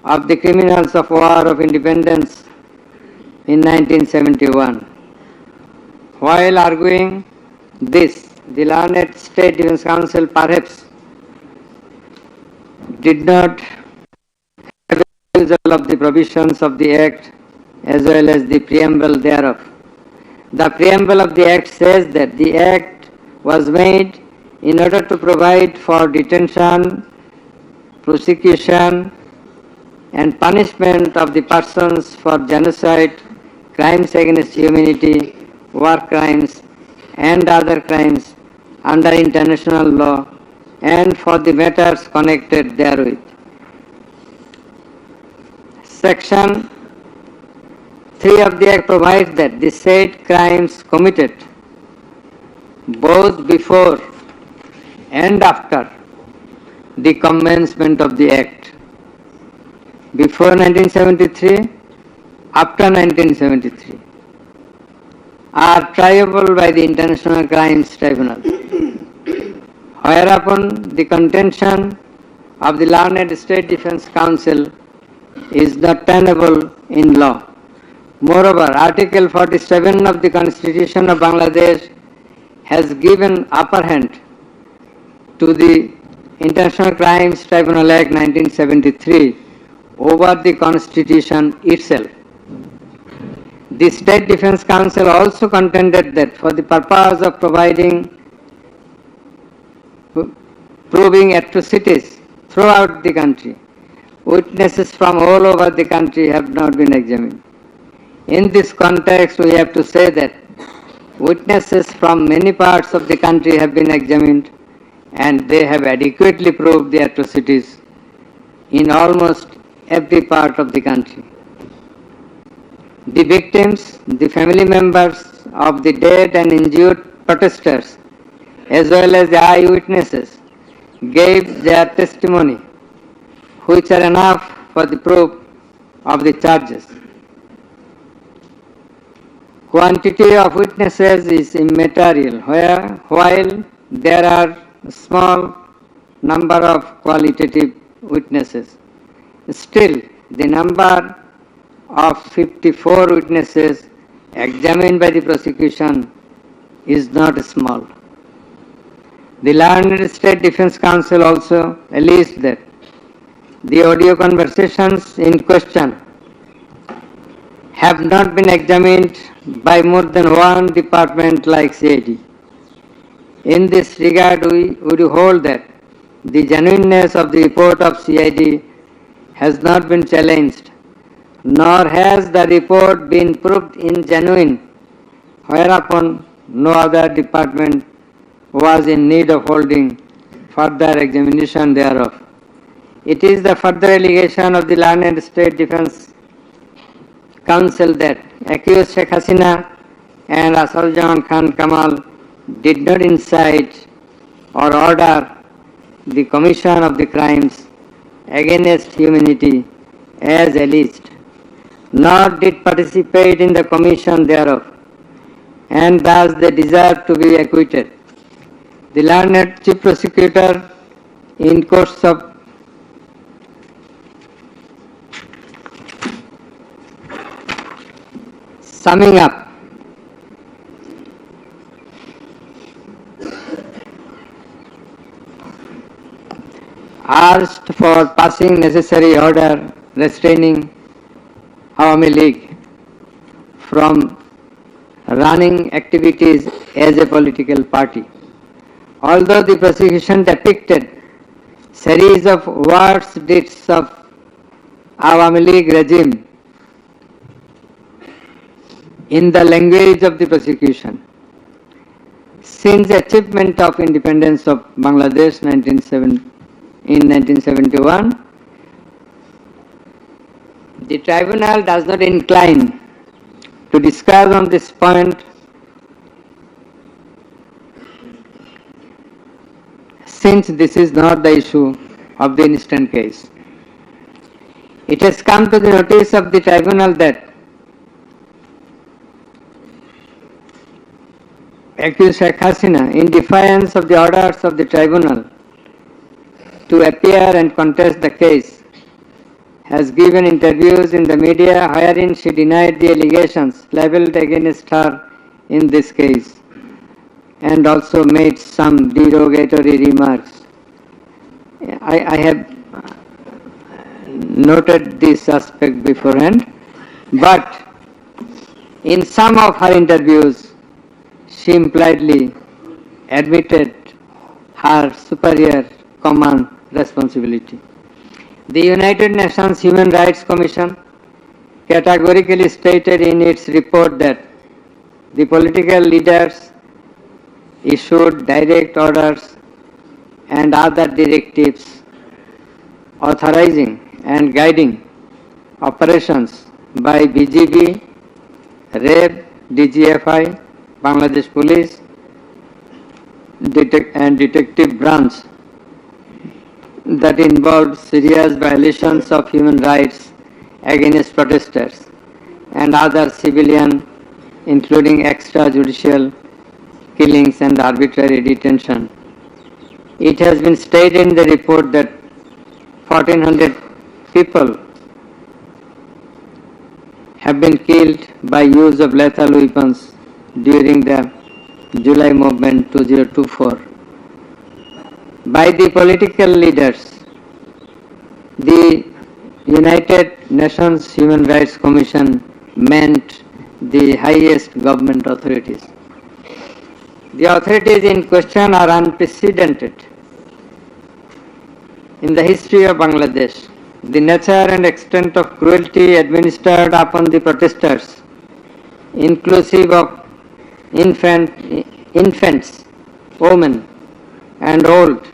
Speaker 2: of the criminals of War of Independence in 1971. While arguing this, the learned State Defence Counsel perhaps did not have a refusal of the provisions of the Act as well as the preamble thereof. The preamble of the Act says that the Act was made in order to provide for detention, prosecution, and punishment of the persons for genocide, crimes against humanity, war crimes, and other crimes under international law, and for the matters connected therewith. Section 3 of the Act provides that the said crimes committed both before and after the commencement of the Act, before 1973, after 1973, are triable by the International Crimes Tribunal, whereupon the contention of the learned State Defence Counsel is not tenable in law. Moreover, Article 47 of the Constitution of Bangladesh has given upper hand to the International Crimes Tribunal Act 1973 over the Constitution itself. The State Defence Counsel also contended that for the purpose of proving atrocities throughout the country, witnesses from all over the country have not been examined. In this context, we have to say that witnesses from many parts of the country have been examined, and they have adequately proved the atrocities in almost every part of the country. The victims, the family members of the dead and injured protesters, as well as the eyewitnesses, gave their testimony, which are enough for the proof of the charges. Quantity of witnesses is immaterial, while there are a small number of qualitative witnesses. Still, the number of 54 witnesses examined by the prosecution is not small. The learned State Defence Counsel also alleged that the audio conversations in question have not been examined by more than one department like CID. In this regard, we would hold that the genuineness of the report of CID has not been challenged, nor has the report been proved ingenuine, whereupon no other department was in need of holding further examination thereof. It is the further allegation of the learned State Defence Council that accused Sheikh Hasina and Asarjaman Khan Kamal did not incite or order the commission of the crimes against humanity as alleged, nor did participate in the commission thereof, and thus they deserve to be acquitted. The learned Chief Prosecutor, in course of summing up, asked for passing necessary order restraining Awami League from running activities as a political party. Although the prosecution depicted series of words deeds of Awami League regime in the language of the prosecution, since the achievement of independence of Bangladesh in 1971, the tribunal does not incline to discuss on this point since this is not the issue of the instant case. It has come to the notice of the tribunal that accused Sheikh Hasina, in defiance of the orders of the tribunal to appear and contest the case, has given interviews in the media wherein she denied the allegations labelled against her in this case and also made some derogatory remarks. I have noted this aspect beforehand, but in some of her interviews she impliedly admitted her superior command responsibility. The United Nations Human Rights Commission categorically stated in its report that the political leaders issued direct orders and other directives authorizing and guiding operations by BGB, RAB, DGFI, Bangladesh Police, and Detective Branch that involved serious violations of human rights against protesters and other civilian, including extrajudicial killings and arbitrary detention. It has been stated in the report that 1,400 people have been killed by use of lethal weapons during the July movement 2024. By the political leaders, the United Nations Human Rights Commission meant the highest government authorities. The authorities in question are unprecedented in the history of Bangladesh. The nature and extent of cruelty administered upon the protesters, inclusive of infants, women, and old,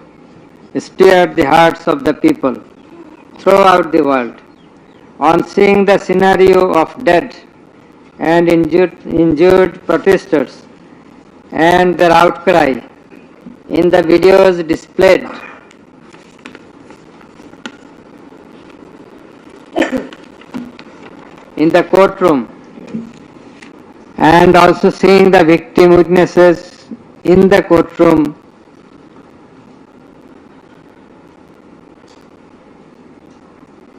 Speaker 2: stirred the hearts of the people throughout the world. On seeing the scenario of dead and injured protesters and their outcry in the videos displayed in the courtroom, and also seeing the victim witnesses in the courtroom,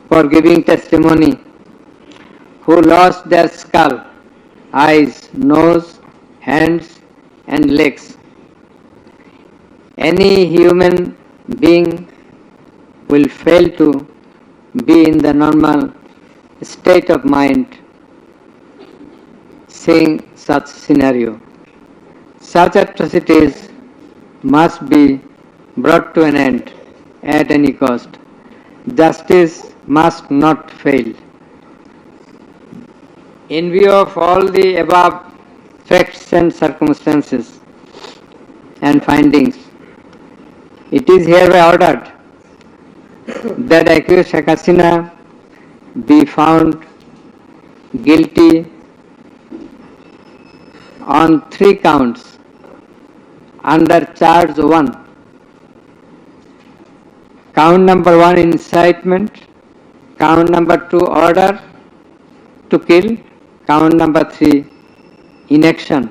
Speaker 2: for giving testimony, who lost their skull, eyes, nose, hands, and legs. Any human being will fail to be in the normal state of mind seeing such scenario. Such atrocities must be brought to an end at any cost. Justice must not fail. In view of all the above facts and circumstances and findings, it is hereby ordered that accused Sheikh Hasina be found guilty on 3 counts under charge 1. Count number 1, incitement. Count number 2, order to kill. Count number 3, inaction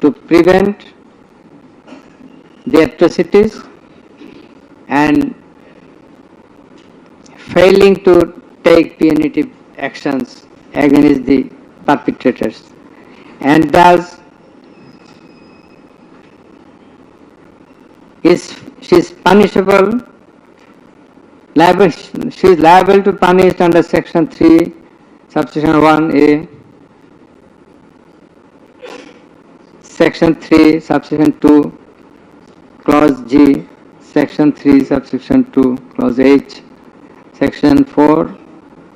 Speaker 2: to prevent the atrocities and failing to take punitive actions against the perpetrators, and thus she is punishable, she is liable to punish under section 3, subsection 1a, section 3, subsection 2, clause G, section 3, subsection 2, clause H, section 4,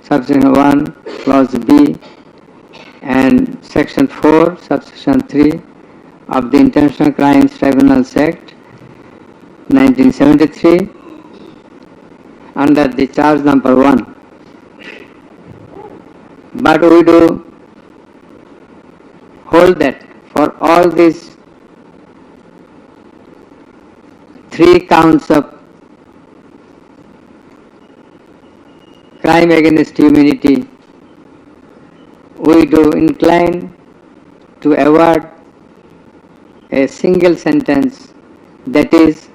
Speaker 2: subsection 1, clause B, and section 4, subsection 3 of the International Crimes Tribunals Act 1973 under the charge number 1. But we do hold that for all these 3 counts of crime against humanity, we do incline to award a single sentence, that is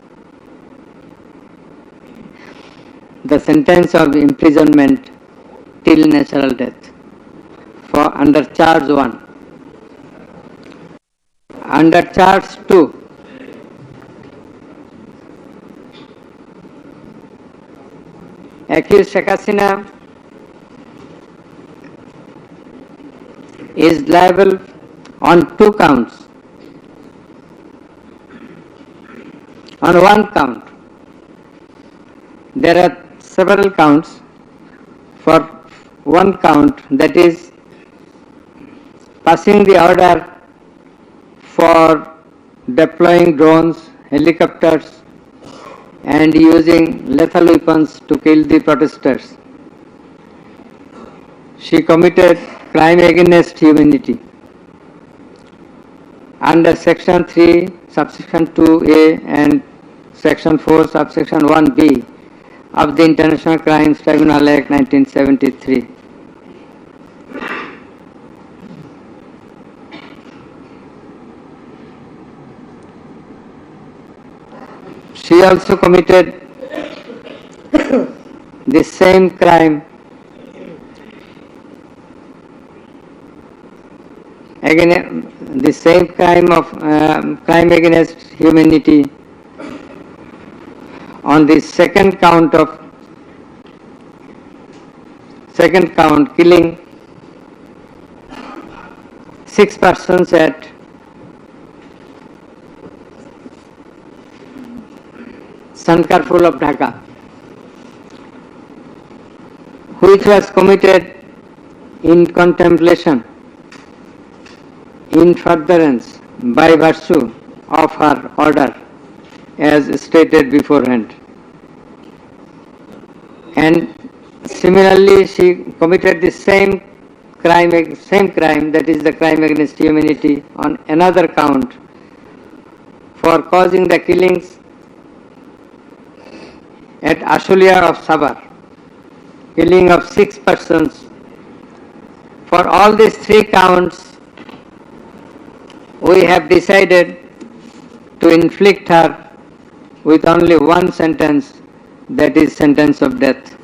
Speaker 2: the sentence of imprisonment till natural death for under charge 1. Under charge 2, accused Sheikh Hasina is liable on 2 counts. On 1 count, there are several counts. For 1 count, that is passing the order for deploying drones, helicopters, and using lethal weapons to kill the protesters. She committed crime against humanity under section 3, subsection 2a and section 4, subsection 1b of the International Crimes Tribunal Act 1973. She also committed the same crime crime against humanity on the second count, killing 6 persons at Sankarpur of Dhaka, which was committed in contemplation, in furtherance, by virtue of her order, as stated beforehand. And similarly, she committed the same crime, that is the crime against humanity, on another count for causing the killings at Ashulia of Sabar, killing of 6 persons. For all these 3 counts, we have decided to inflict her with only 1 sentence, that is sentence of death.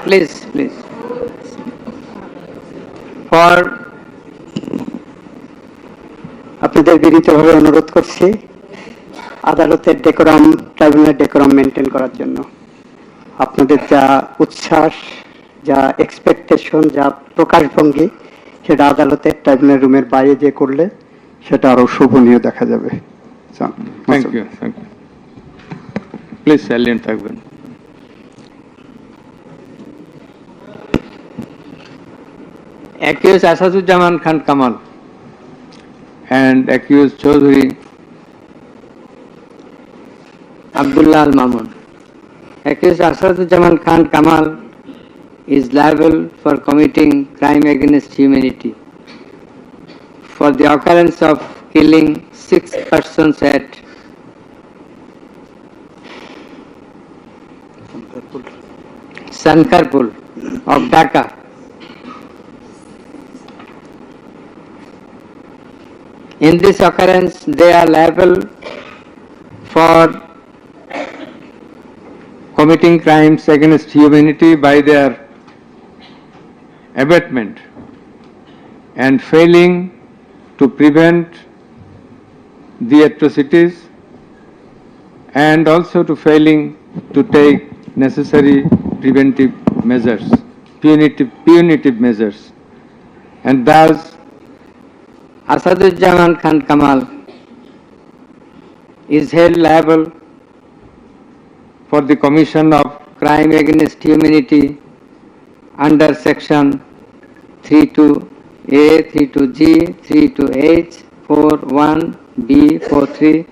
Speaker 2: Please. For
Speaker 4: আপনি
Speaker 5: আপনাদের বিনীতভাবে অনুরোধ করছি আদালতের decorum, ট্রাইব্যুনালের decorum maintain করার জন্য। আপনাদের যা উচ্ছ্বাস, যা এক্সপেকটেশন, যা প্রকাশভঙ্গি, সেটা আদালতের ট্রাইব্যুনাল রুমের বাইরে যে করলে সেটা আরো শোভনীয় দেখা যাবে।
Speaker 1: Thank you, thank you. Please silent থাকবেন। Accused Asadujaman Khan Kamal and accused Chaudhary
Speaker 2: Abdullah Al Mamun. Accused Asadujaman Khan Kamal is liable for committing crime against humanity for the occurrence of killing 6 persons at Sankarpur of Dhaka. In this occurrence, they are liable for
Speaker 1: committing crimes against humanity by their abatement and failing to prevent the atrocities and also to failing to take necessary preventive measures, punitive measures, and thus
Speaker 2: Asadujaman Khan Kamal is held liable
Speaker 1: for the commission of
Speaker 2: crime against humanity under section 32A, 32G, 32H, 41B, 43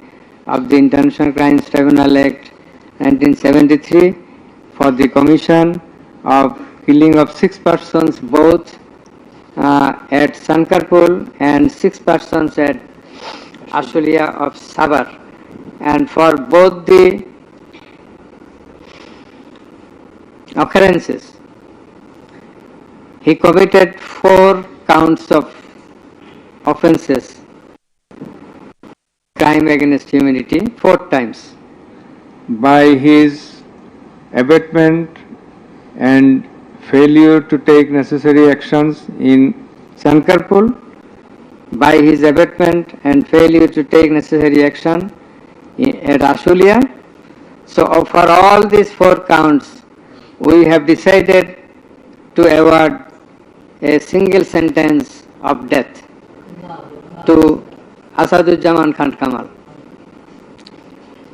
Speaker 2: of the International Crimes Tribunal Act 1973 for the commission of killing of 6 persons both at Sankarpur and 6 persons at Ashulia of Sabar, and for both the occurrences he committed 4 counts of offences, crime against humanity 4 times.
Speaker 1: by his abatement and failure to take necessary actions in Sankarpur,
Speaker 2: By his abatement and failure to take necessary action at Ashulia. So for all these 4 counts, we have decided to award a single sentence of death to Asadujaman Khan Kamal.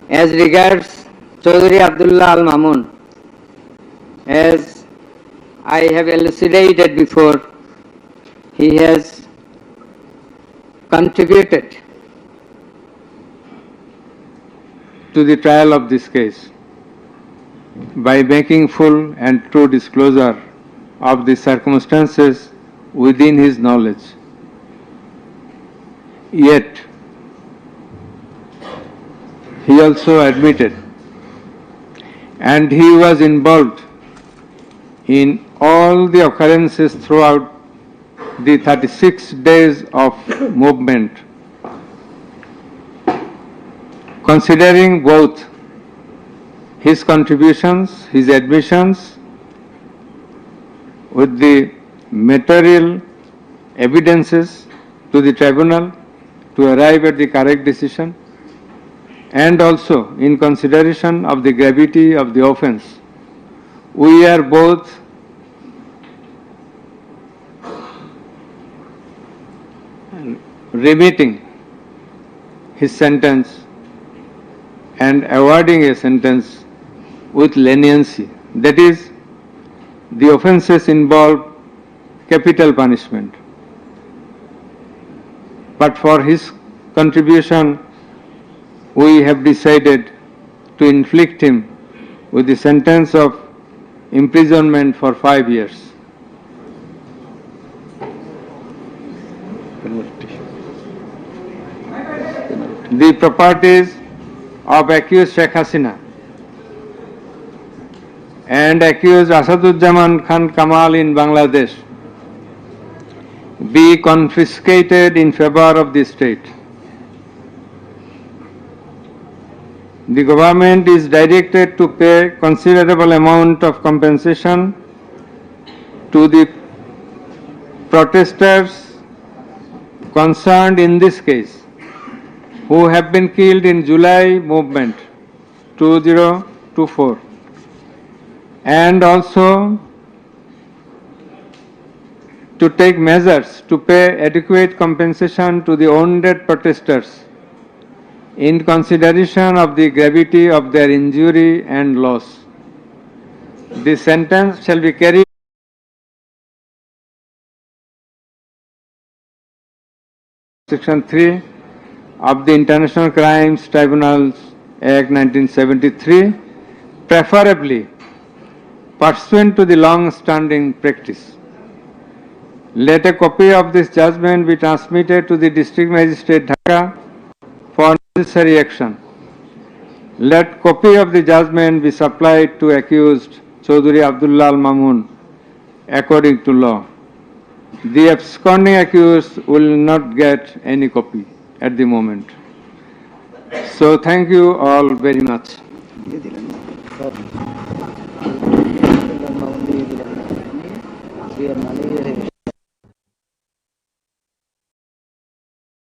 Speaker 2: As regards Chaudhary Abdullah Al Mamun, as I have elucidated before, he has contributed
Speaker 1: to the trial of this case by making full and true disclosure of the circumstances within his knowledge. Yet, he also admitted, and he was involved in all the occurrences throughout the 36 days of movement, considering both his contributions, his admissions, with the material evidences to the tribunal to arrive at the correct decision, and also in consideration of the gravity of the offense, we are both remitting his sentence and awarding a sentence with leniency. That is, the offences involve capital punishment. But for his contribution, we have decided to inflict him with the sentence of imprisonment for 5 years. The properties of accused Sheikh Hasina and accused Asadujaman Khan Kamal in Bangladesh be confiscated in favor of the state. The government is directed to pay considerable amount of compensation to the protesters concerned in this case who have been killed in July movement 2024, and also to take measures to pay adequate compensation to the wounded protesters in consideration of the gravity of their injury and loss. This sentence shall be carried Section 3 of the International Crimes Tribunals Act 1973, preferably pursuant to the long-standing practice. Let a copy of this judgment be transmitted to the District Magistrate Dhaka for necessary action. Let copy of the judgment be supplied to accused Chaudhry Abdullah Al Mamun according to law. The absconding accused will not get any copy at the moment. So thank you all very much.
Speaker 4: দিয়ে দিলেন